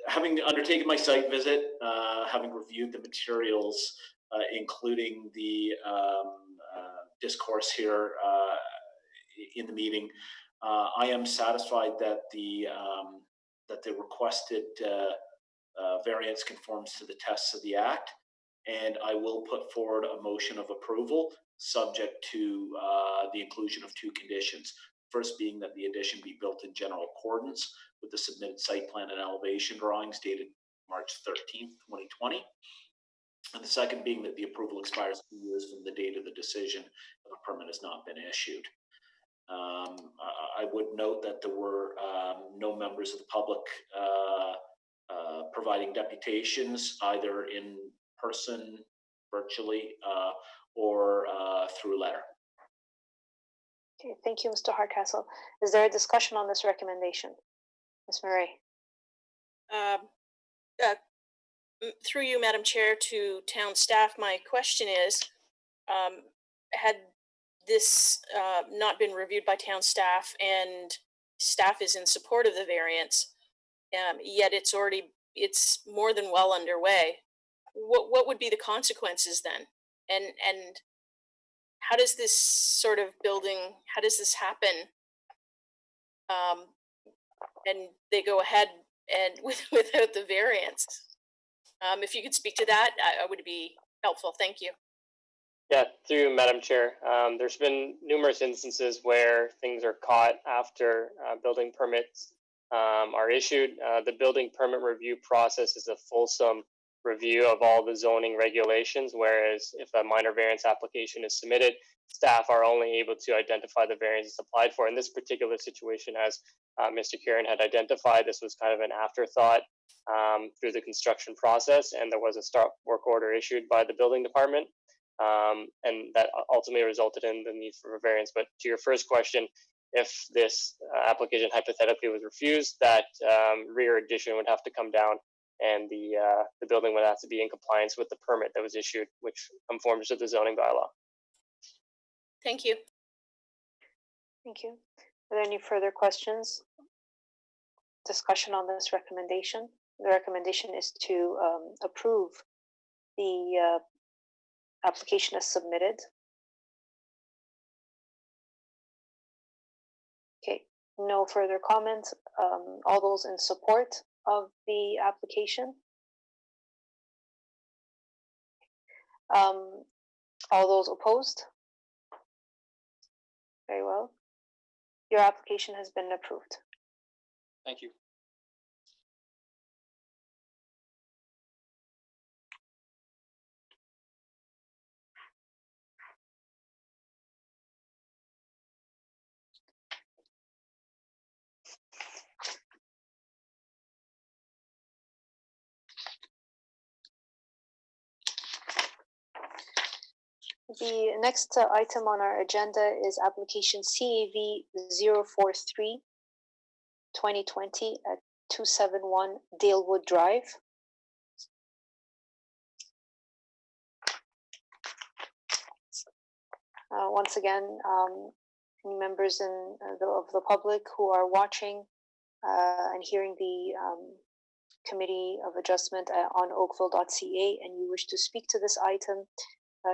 Having undertaken my site visit, having reviewed the materials, including the discourse here in the meeting, I am satisfied that the requested variance conforms to the tests of the Act, and I will put forward a motion of approval subject to the inclusion of two conditions. First being that the addition be built in general accordance with the submitted site plan and elevation drawings dated March 13th, 2020. And the second being that the approval expires 2 years from the date of the decision if a permit has not been issued. I would note that there were no members of the public providing deputations, either in person, virtually, or through letter. Okay, thank you, Mr. Hardcastle. Is there a discussion on this recommendation? Ms. Murray? Through you, Madam Chair, to town staff, my question is, had this not been reviewed by town staff and staff is in support of the variance, yet it's more than well underway, what would be the consequences then? And how does this sort of building, how does this happen? And they go ahead and without the variance. If you could speak to that, I would be helpful. Thank you. Yeah, through you, Madam Chair. There's been numerous instances where things are caught after building permits are issued. The building permit review process is a fulsome review of all the zoning regulations, whereas if a minor variance application is submitted, staff are only able to identify the variances applied for. In this particular situation, as Mr. Kieran had identified, this was kind of an afterthought through the construction process, and there was a stop work order issued by the building department, and that ultimately resulted in the need for a variance. But to your first question, if this application hypothetically was refused, that rear addition would have to come down, and the building would have to be in compliance with the permit that was issued, which conforms to the zoning bylaw. Thank you. Thank you. Are there any further questions? Discussion on this recommendation? The recommendation is to approve the application as submitted. Okay, no further comments. All those in support of the application? All those opposed? Very well. Your application has been approved. Thank you. The next item on our agenda is application CAV 043 2020 at 271 Dalewood Drive. Once again, any members of the public who are watching and hearing the Committee of Adjustment on Oakville.ca and you wish to speak to this item,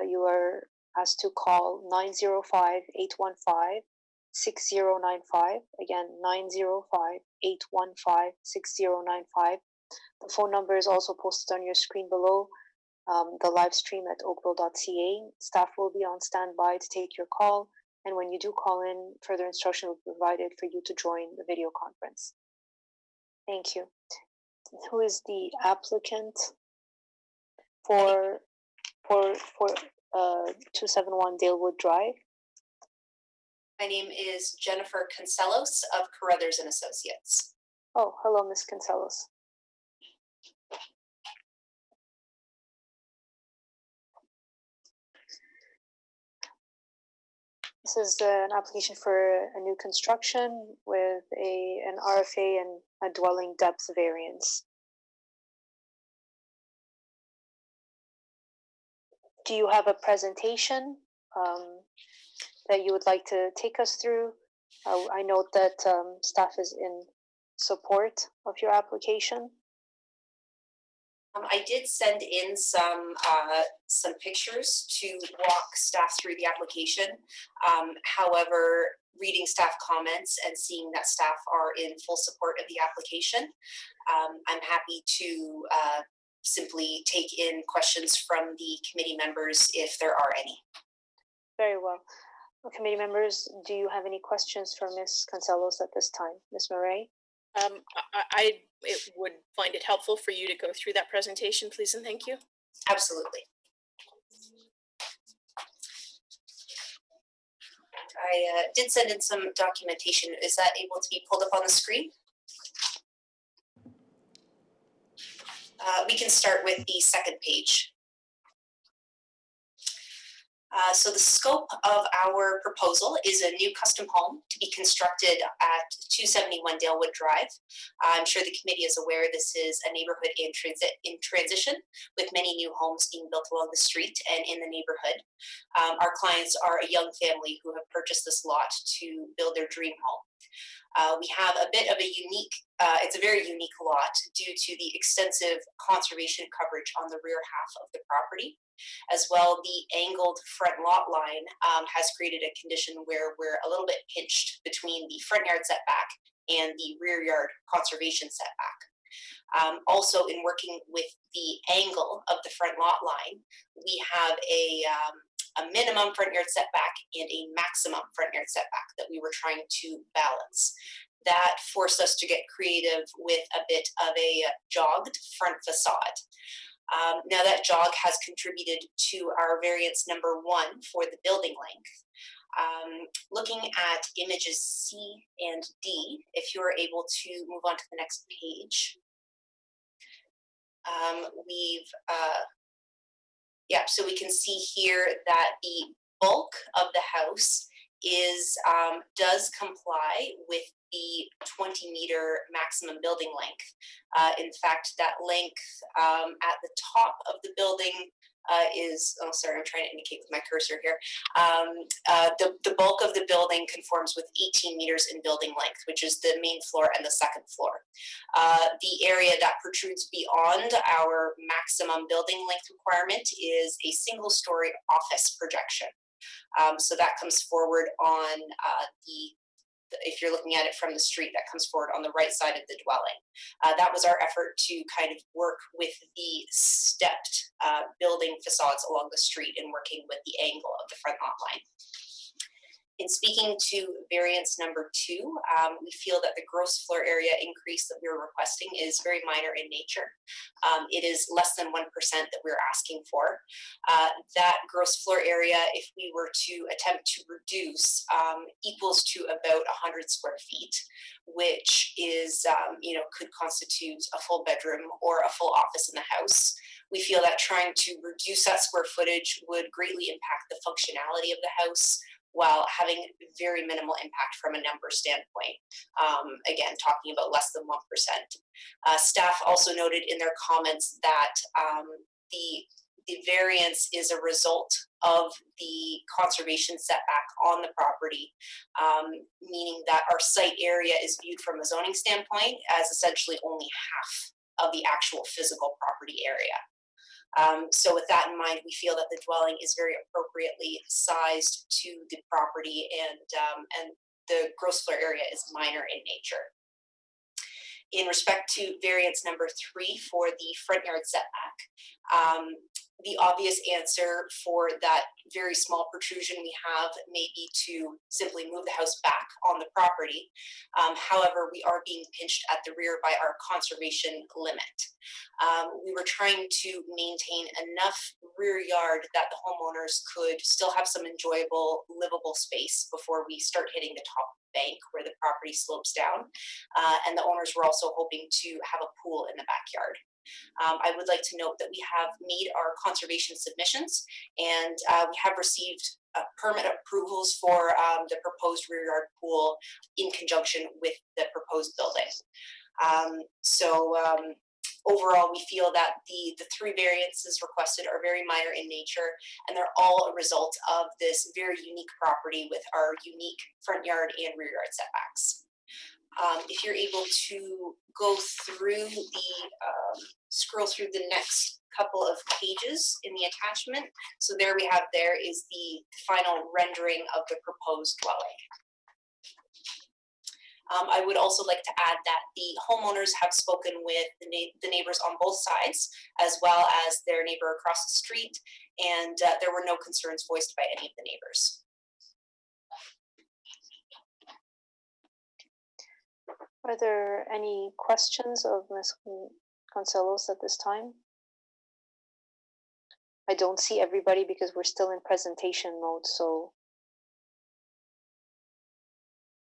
you are asked to call 905-815-6095. Again, 905-815-6095. The phone number is also posted on your screen below. The live stream at Oakville.ca. Staff will be on standby to take your call, and when you do call in, further instruction will be provided for you to join the video conference. Thank you. Who is the applicant for 271 Dalewood Drive? My name is Jennifer Cancelos of Carruthers and Associates. Oh, hello, Ms. Cancelos. This is an application for a new construction with an RFA and a dwelling depth variance. Do you have a presentation that you would like to take us through? I note that staff is in support of your application. I did send in some pictures to walk staff through the application. However, reading staff comments and seeing that staff are in full support of the application, I'm happy to simply take in questions from the committee members if there are any. Very well. Committee members, do you have any questions for Ms. Cancelos at this time? Ms. Murray? I would find it helpful for you to go through that presentation, please, and thank you. Absolutely. I did send in some documentation. Is that able to be pulled up on the screen? We can start with the second page. So the scope of our proposal is a new custom home to be constructed at 271 Dalewood Drive. I'm sure the committee is aware this is a neighborhood in transition with many new homes being built along the street and in the neighborhood. Our clients are a young family who have purchased this lot to build their dream home. We have a bit of a unique, it's a very unique lot due to the extensive conservation coverage on the rear half of the property. As well, the angled front lot line has created a condition where we're a little bit pinched between the front yard setback and the rear yard conservation setback. Also, in working with the angle of the front lot line, we have a minimum front yard setback and a maximum front yard setback that we were trying to balance. That forced us to get creative with a bit of a jogged front facade. Now that jog has contributed to our variance number 1 for the building length. Looking at images C and D, if you're able to move on to the next page. So we can see here that the bulk of the house is does comply with the 20-meter maximum building length. In fact, that length at the top of the building oh, sorry, I'm trying to indicate with my cursor here. The bulk of the building conforms with 18 meters in building length, which is the main floor and the second floor. The area that protrudes beyond our maximum building length requirement is a single-story office projection. So that comes forward on if you're looking at it from the street, that comes forward on the right side of the dwelling. That was our effort to kind of work with the stepped building facades along the street and working with the angle of the front lot line. In speaking to variance number 2, we feel that the gross floor area increase that we're requesting is very minor in nature. It is less than 1% that we're asking for. That gross floor area, if we were to attempt to reduce, equals to about 100 square feet, which is, could constitute a full bedroom or a full office in the house. We feel that trying to reduce that square footage would greatly impact the functionality of the house, while having very minimal impact from a number standpoint. Again, talking about less than 1%. Staff also noted in their comments that the variance is a result of the conservation setback on the property, meaning that our site area is viewed from a zoning standpoint as essentially only half of the actual physical property area. So with that in mind, we feel that the dwelling is very appropriately sized to the property, and the gross floor area is minor in nature. In respect to variance number 3 for the front yard setback, the obvious answer for that very small protrusion we have may be to simply move the house back on the property. However, we are being pinched at the rear by our conservation limit. We were trying to maintain enough rear yard that the homeowners could still have some enjoyable, livable space before we start hitting the top bank where the property slopes down. And the owners were also hoping to have a pool in the backyard. I would like to note that we have made our conservation submissions, and we have received permit approvals for the proposed rear yard pool in conjunction with the proposed building. Overall, we feel that the 3 variances requested are very minor in nature, and they're all a result of this very unique property with our unique front yard and rear yard setbacks. If you're able to go through scroll through the next couple of pages in the attachment. So there we have, there is the final rendering of the proposed dwelling. I would also like to add that the homeowners have spoken with the neighbors on both sides, as well as their neighbor across the street, and there were no concerns voiced by any of the neighbors. Are there any questions of Ms. Concelos at this time? I don't see everybody because we're still in presentation mode, so.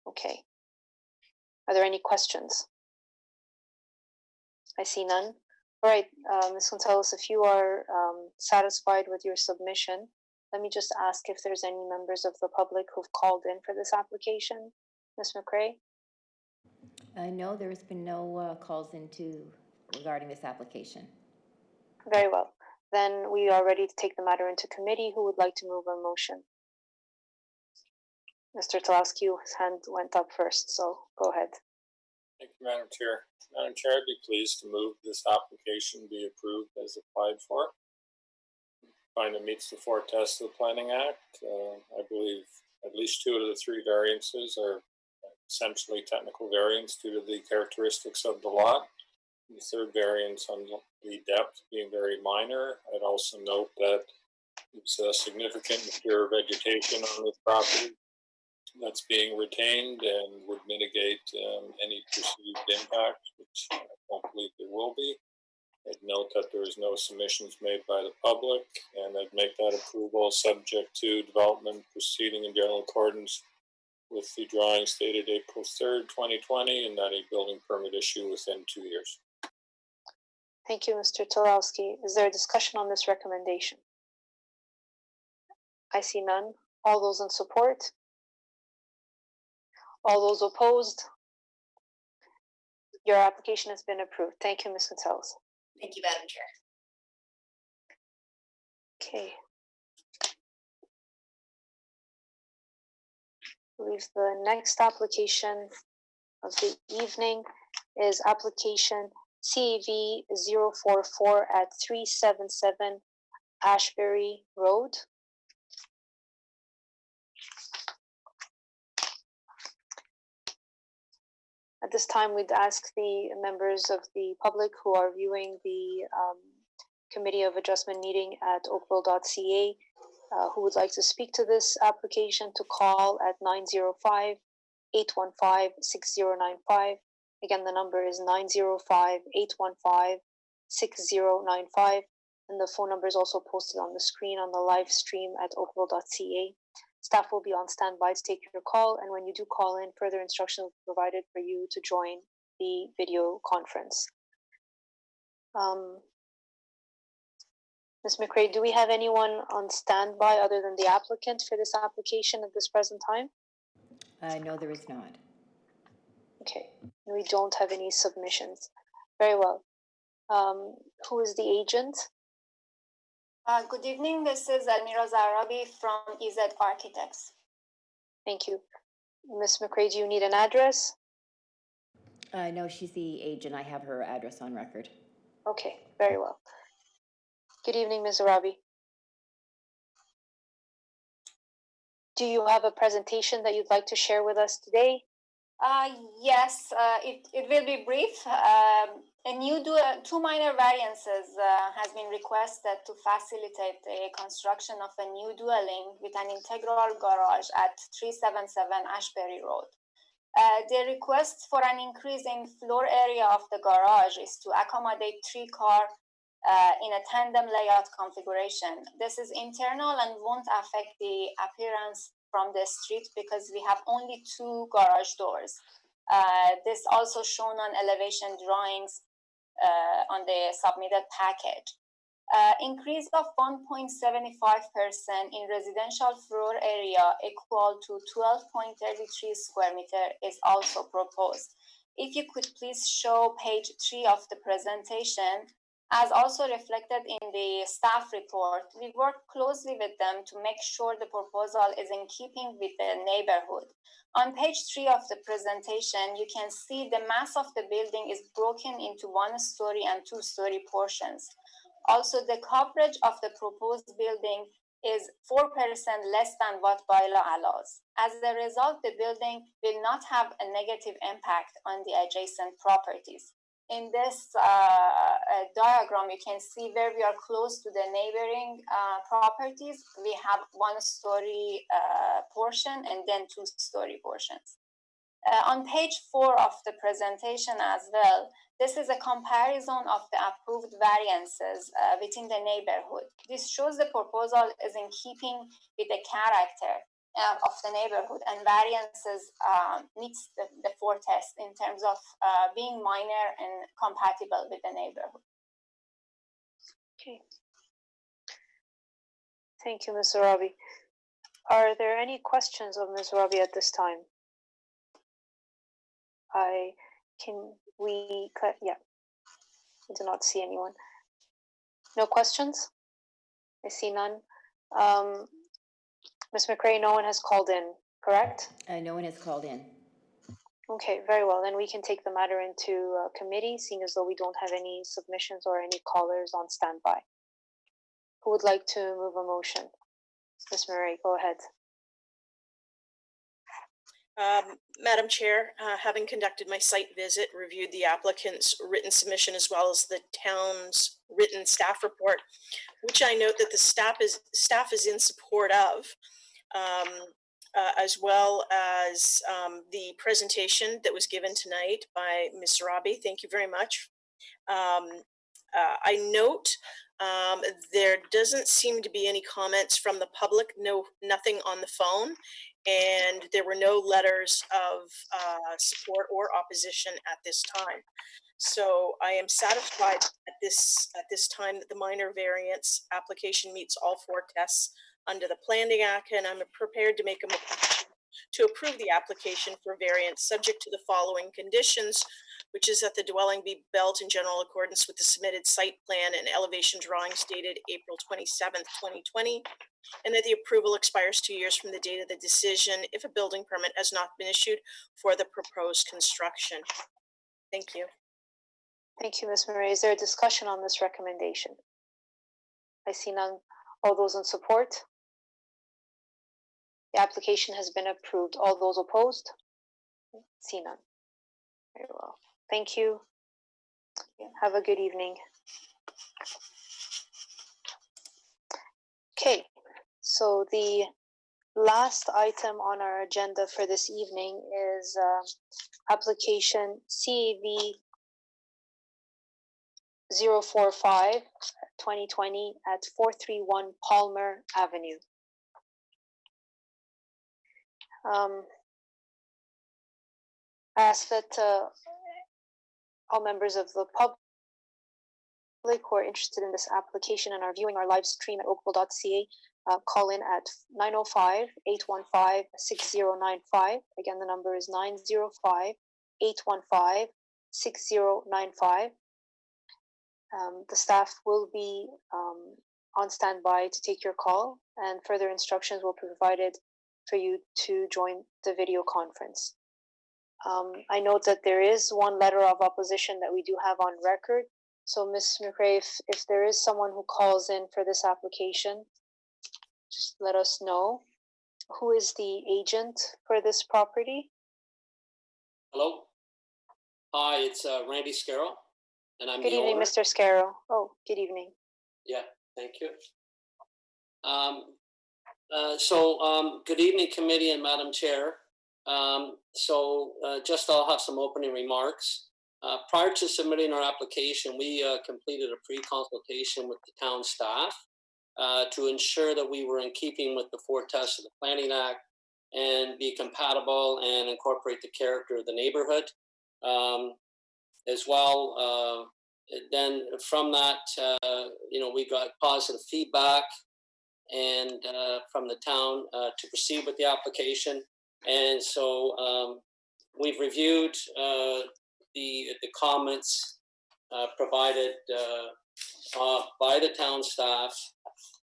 Okay. Are there any questions? I see none. All right, Ms. Concelos, if you are satisfied with your submission, let me just ask if there's any members of the public who've called in for this application. Ms. McRae? No, there's been no calls regarding this application. Very well. Then we are ready to take the matter into committee. Who would like to move a motion? Mr. Talowski's hand went up first, so go ahead. Thank you, Madam Chair. Madam Chair, I'd be pleased to move this application be approved as applied for. I find it meets the 4 tests of the Planning Act. I believe at least 2 of the 3 variances are essentially technical variants due to the characteristics of the lot. The 3rd variance on the depth being very minor. I'd also note that there's a significant mature vegetation on this property that's being retained and would mitigate any perceived impact, which I don't believe there will be. I'd note that there is no submissions made by the public, and I'd make that approval subject to development proceeding in general accordance with the drawings dated April 3rd, 2020, and that a building permit issue within 2 years. Thank you, Mr. Talowski. Is there a discussion on this recommendation? I see none. All those in support? All those opposed? Your application has been approved. Thank you, Ms. Gonzalez. Thank you, Madam Chair. Okay. I believe the next application of the evening is application CAV 044 at 377 Ashbury Road. At this time, we'd ask the members of the public who are viewing the Committee of Adjustment meeting at oakville.ca who would like to speak to this application to call at 905-815-6095. Again, the number is 905-815-6095. And the phone number is also posted on the screen on the live stream at oakville.ca. Staff will be on standby to take your call, and when you do call in, further instructions will be provided for you to join the video conference. Ms. McRae, do we have anyone on standby other than the applicant for this application at this present time? No, there is not. Okay, we don't have any submissions. Very well. Who is the agent? Good evening, this is Almira Zarabi from EZ Architects. Thank you. Ms. McRae, do you need an address? No, she's the agent. I have her address on record. Okay, very well. Good evening, Ms. Zarabi. Do you have a presentation that you'd like to share with us today? Yes, it will be brief. Two minor variances has been requested to facilitate the construction of a new dwelling with an integral garage at 377 Ashbury Road. The request for an increase in floor area of the garage is to accommodate 3 cars in a tandem layout configuration. This is internal and won't affect the appearance from the street because we have only 2 garage doors. This also shown on elevation drawings on the submitted package. Increase of 1.75% in residential floor area equal to 12.33 square meter is also proposed. If you could please show page 3 of the presentation. As also reflected in the staff report, we worked closely with them to make sure the proposal is in keeping with the neighborhood. On page 3 of the presentation, you can see the mass of the building is broken into 1-story and 2-story portions. Also, the coverage of the proposed building is 4% less than what bylaw allows. As a result, the building will not have a negative impact on the adjacent properties. In this diagram, you can see where we are close to the neighboring properties. We have 1-story portion and then 2-story portions. On page 4 of the presentation as well, this is a comparison of the approved variances within the neighborhood. This shows the proposal is in keeping with the character of the neighborhood, and variances meets the 4 tests in terms of being minor and compatible with the neighborhood. Okay. Thank you, Ms. Zarabi. Are there any questions of Ms. Zarabi at this time? Yeah, I do not see anyone. No questions? I see none. Ms. McRae, no one has called in, correct? No one has called in. Okay, very well. Then we can take the matter into committee, seeing as though we don't have any submissions or any callers on standby. Who would like to move a motion? Ms. Murray, go ahead. Madam Chair, having conducted my site visit, reviewed the applicant's written submission as well as the town's written staff report, which I note that the staff is in support of, as well as the presentation that was given tonight by Ms. Zarabi. Thank you very much. I note there doesn't seem to be any comments from the public, nothing on the phone, and there were no letters of support or opposition at this time. So I am satisfied at this time that the minor variance application meets all 4 tests under the Planning Act, and I'm prepared to make a motion to approve the application for variance subject to the following conditions, which is that the dwelling be built in general accordance with the submitted site plan and elevation drawings dated April 27th, 2020, and that the approval expires 2 years from the date of the decision if a building permit has not been issued for the proposed construction. Thank you. Thank you, Ms. Murray. Is there a discussion on this recommendation? I see none. All those in support? The application has been approved. All those opposed? See none. Very well. Thank you. Have a good evening. Okay, so the last item on our agenda for this evening is application CAV 045 2020 at 431 Palmer Avenue. I ask that all members of the public who are interested in this application and are viewing our live stream at oakville.ca call in at 905-815-6095. Again, the number is 905-815-6095. The staff will be on standby to take your call, and further instructions will be provided for you to join the video conference. I note that there is one letter of opposition that we do have on record. So, Ms. McRae, if there is someone who calls in for this application, just let us know. Who is the agent for this property? Hello. Hi, it's Randy Scarrow, and I'm Good the evening, owner. Mr. Scarrow. Oh, good evening. Yeah, thank you. Good evening, committee and Madam Chair. Just I'll have some opening remarks. Prior to submitting our application, we completed a pre-consultation with the town staff to ensure that we were in keeping with the 4 tests of the Planning Act and be compatible and incorporate the character of the neighborhood. As well, then from that, we got positive feedback and from the town to proceed with the application. And so we've reviewed the comments provided by the town staff,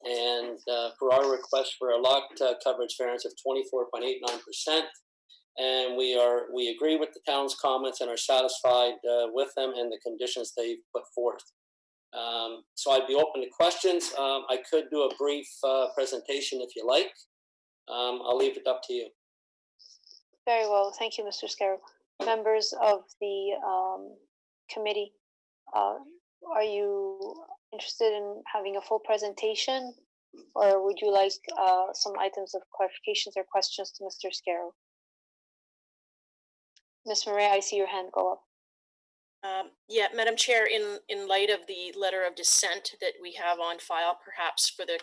and for our request for a lot coverage variance of 24.89%. And we agree with the town's comments and are satisfied with them and the conditions they've put forth. So I'd be open to questions. I could do a brief presentation if you like. I'll leave it up to you. Very well. Thank you, Mr. Scarrow. Members of the committee, are you interested in having a full presentation, or would you like some items of clarifications or questions to Mr. Scarrow? Ms. Murray, I see your hand go up. Yeah, Madam Chair, in light of the letter of dissent that we have on file, perhaps for the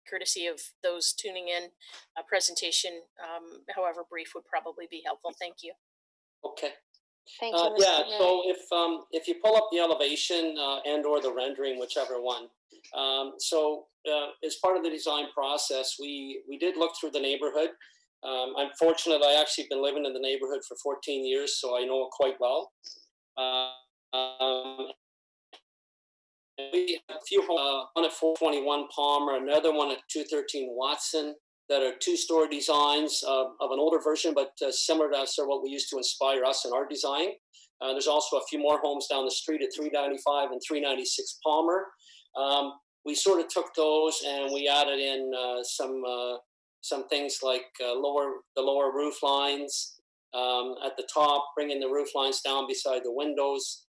courtesy of those tuning in, a presentation, however brief, would probably be helpful. Thank you. Okay. Thank you, Mr. Yeah, Murray. so if you pull up the elevation and or the rendering, whichever one. As part of the design process, we did look through the neighborhood. I'm fortunate I actually been living in the neighborhood for 14 years, so I know it quite well. We have a few homes, one at 421 Palmer, another one at 213 Watson, that are 2-story designs of an older version, but similar to what we used to inspire us in our design. There's also a few more homes down the street at 395 and 396 Palmer. We sort of took those and we added in some things like the lower roof lines at the top, bringing the roof lines down beside the windows,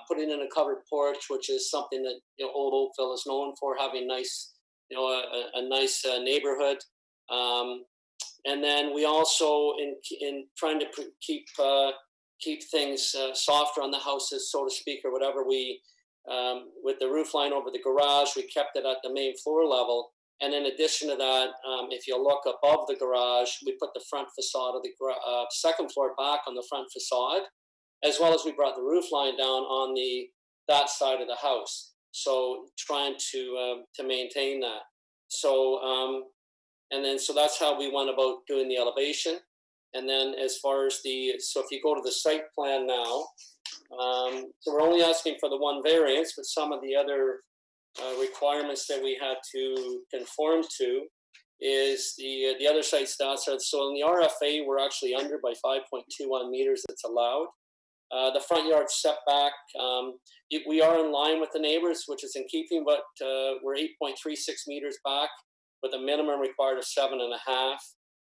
putting in a covered porch, which is something that Old Oakville is known for, having nice, a nice neighborhood. And then we also, in trying to keep things softer on the houses, so to speak, or whatever, we with the roof line over the garage, we kept it at the main floor level. And in addition to that, if you look above the garage, we put the front facade of the second floor back on the front facade, as well as we brought the roof line down on that side of the house. So trying to maintain that. So so that's how we went about doing the elevation. And then as far as so if you go to the site plan now, So we're only asking for the one variance, but some of the other requirements that we had to conform to is the other site stats are, so in the RFA, we're actually under by 5.21 meters that's allowed. The front yard setback, we are in line with the neighbors, which is in keeping, but we're 8.36 meters back with a minimum required of 7.5.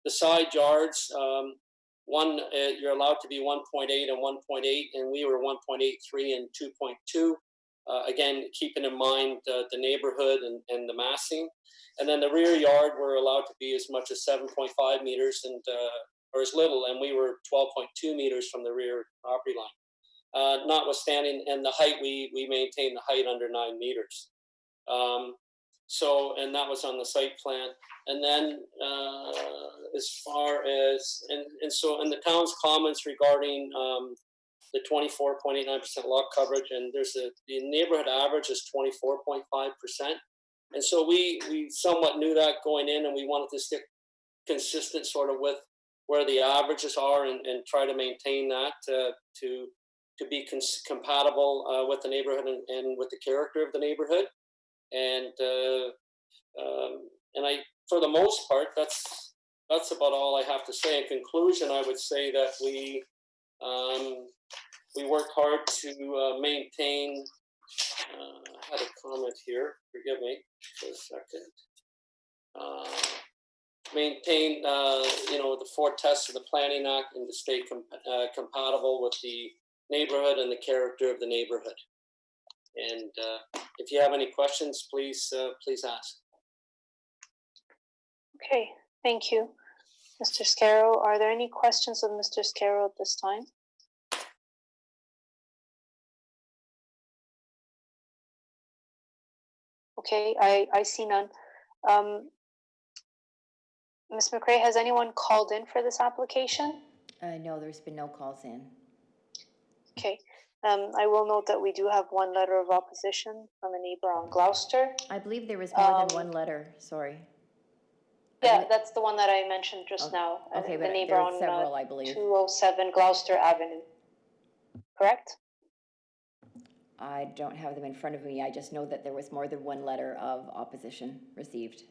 The side yards, you're allowed to be 1.8 and 1.8, and we were 1.83 and 2.2. Again, keeping in mind the neighborhood and the massing. And then the rear yard, we're allowed to be as much as 7.5 meters and or as little, and we were 12.2 meters from the rear property line. Notwithstanding, and the height, we maintain the height under 9 meters. So, and that was on the site plan. And then as far as, and so in the town's comments regarding the 24.89% lot coverage, and there's the neighborhood average is 24.5%. And so we somewhat knew that going in, and we wanted to stick consistent sort of with where the averages are and try to maintain that to be compatible with the neighborhood and with the character of the neighborhood. And I, for the most part, that's about all I have to say. In conclusion, I would say that we worked hard to maintain. I had a comment here. Forgive me for a second. Maintain, the 4 tests of the Planning Act and to stay compatible with the neighborhood and the character of the neighborhood. And if you have any questions, please ask. Okay, thank you, Mr. Scarrow. Are there any questions of Mr. Scarrow at this time? Okay, I see none. Ms. McRae, has anyone called in for this application? No, there's been no calls in. Okay. I will note that we do have one letter of opposition from a neighbor on Gloucester. I believe there was more than one letter, sorry. Yeah, that's the one that I mentioned just now. Okay, the but neighbor there are on several, I believe. 207 Gloucester Avenue. Correct? I don't have them in front of me. I just know that there was more than one letter of opposition received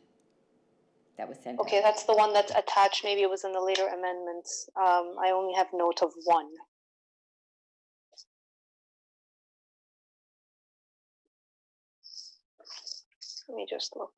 that was sent Okay, out. that's the one that's attached. Maybe it was in the later amendments. I only have note of one. Let me just look.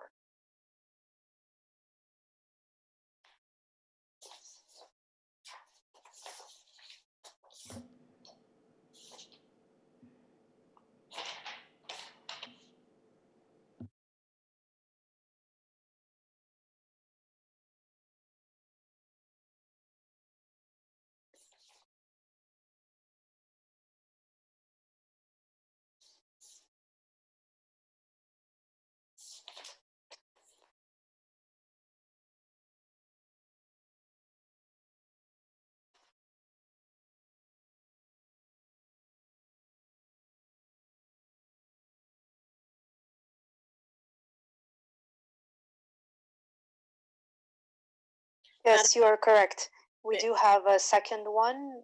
Yes, you are correct. We do have a second one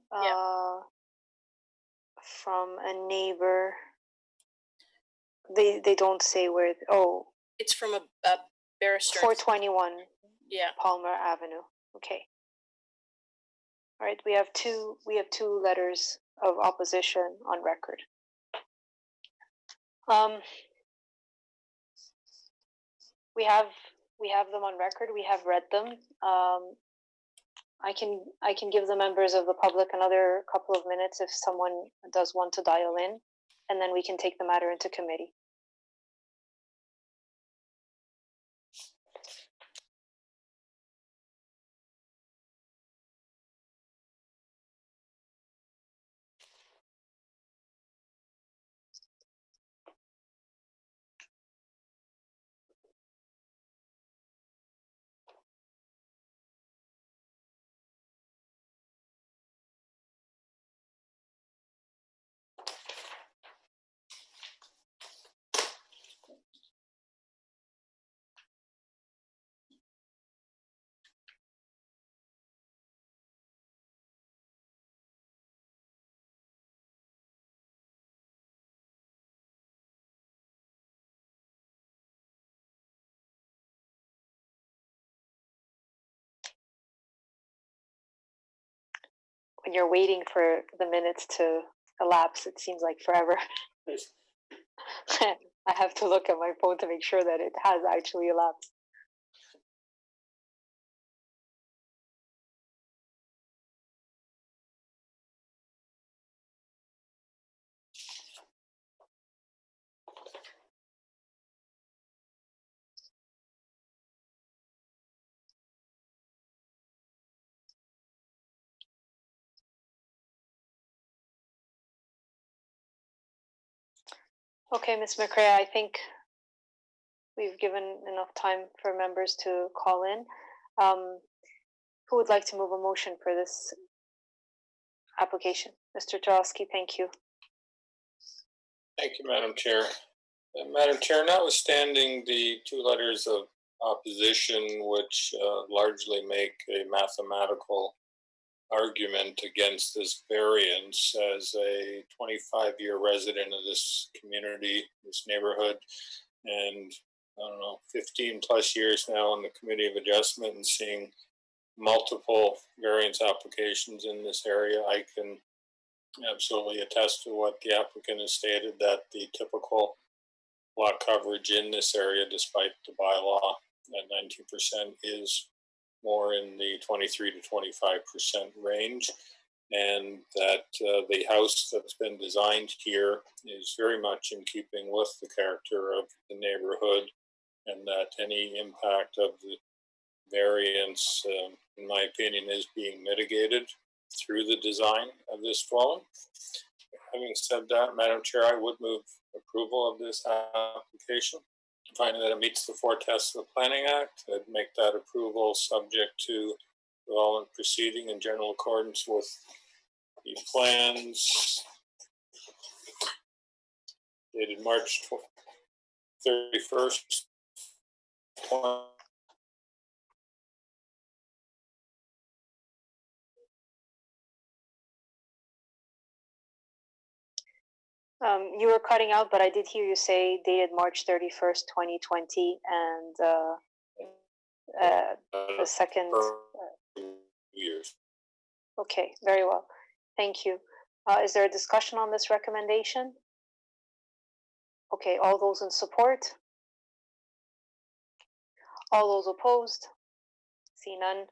from a neighbor. They don't say where. Oh, It's from a barrister. 421 Yeah. Palmer Avenue. Okay. All right. We have two letters of opposition on record. We have them on record. We have read them. I can give the members of the public another couple of minutes if someone does want to dial in, and then we can take the matter into committee. when you're waiting for the minutes to elapse, it seems like forever. I have to look at my phone to make sure that it has actually elapsed. Okay, Ms. McCrea, I think we've given enough time for members to call in. Who would like to move a motion for this application? Mr. Tarowski, thank you. Thank you, Madam Chair. Madam Chair, notwithstanding the 2 letters of opposition, which largely make a mathematical argument against this variance, as a 25-year resident of this community, this neighborhood, and I don't know, 15 plus years now on the Committee of Adjustment and seeing multiple variance applications in this area, I can absolutely attest to what the applicant has stated, that the typical lot coverage in this area, despite the bylaw at 19%, is more in the 23 to 25% range, and that the house that's been designed here is very much in keeping with the character of the neighborhood, and that any impact of the variance, in my opinion, is being mitigated through the design of this dwelling. Having said that, Madam Chair, I would move approval of this application, finding that it meets the 4 tests of the Planning Act. I'd make that approval subject to development proceeding in general accordance with the plans dated March 31st, 20. You were cutting out, but I did hear you say dated March 31st, 2020, and the second. Years. Okay, very well. Thank you. Is there a discussion on this recommendation? Okay, all those in support? All those opposed? See none.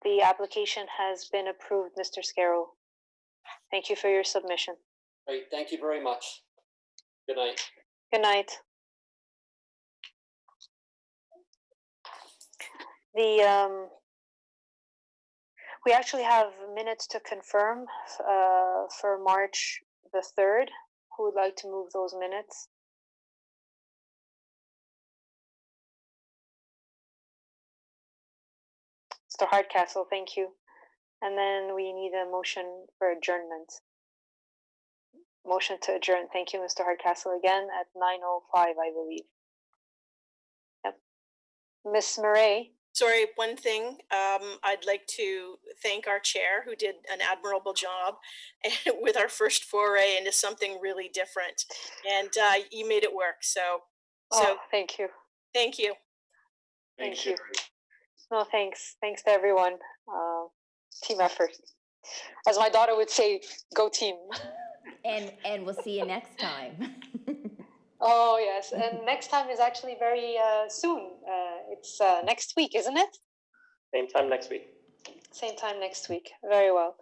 The application has been approved, Mr. Scarrow. Thank you for your submission. Great, thank you very much. Good night. Good night. We actually have minutes to confirm for March the 3rd. Who would like to move those minutes? Mr. Hardcastle, thank you. And then we need a motion for adjournment. Motion to adjourn. Thank you, Mr. Hardcastle, again at 9:05, I believe. Yep. Ms. Murray. Sorry, one thing. I'd like to thank our chair, who did an admirable job with our first foray into something really different, and you made it work. So thank you. Thank you. Thank you. No, thanks. Thanks to everyone. Team effort. As my daughter would say, go team. And we'll see you next time. Oh, yes. And next time is actually very soon. It's next week, isn't it? Same time next week. Same time next week. Very well.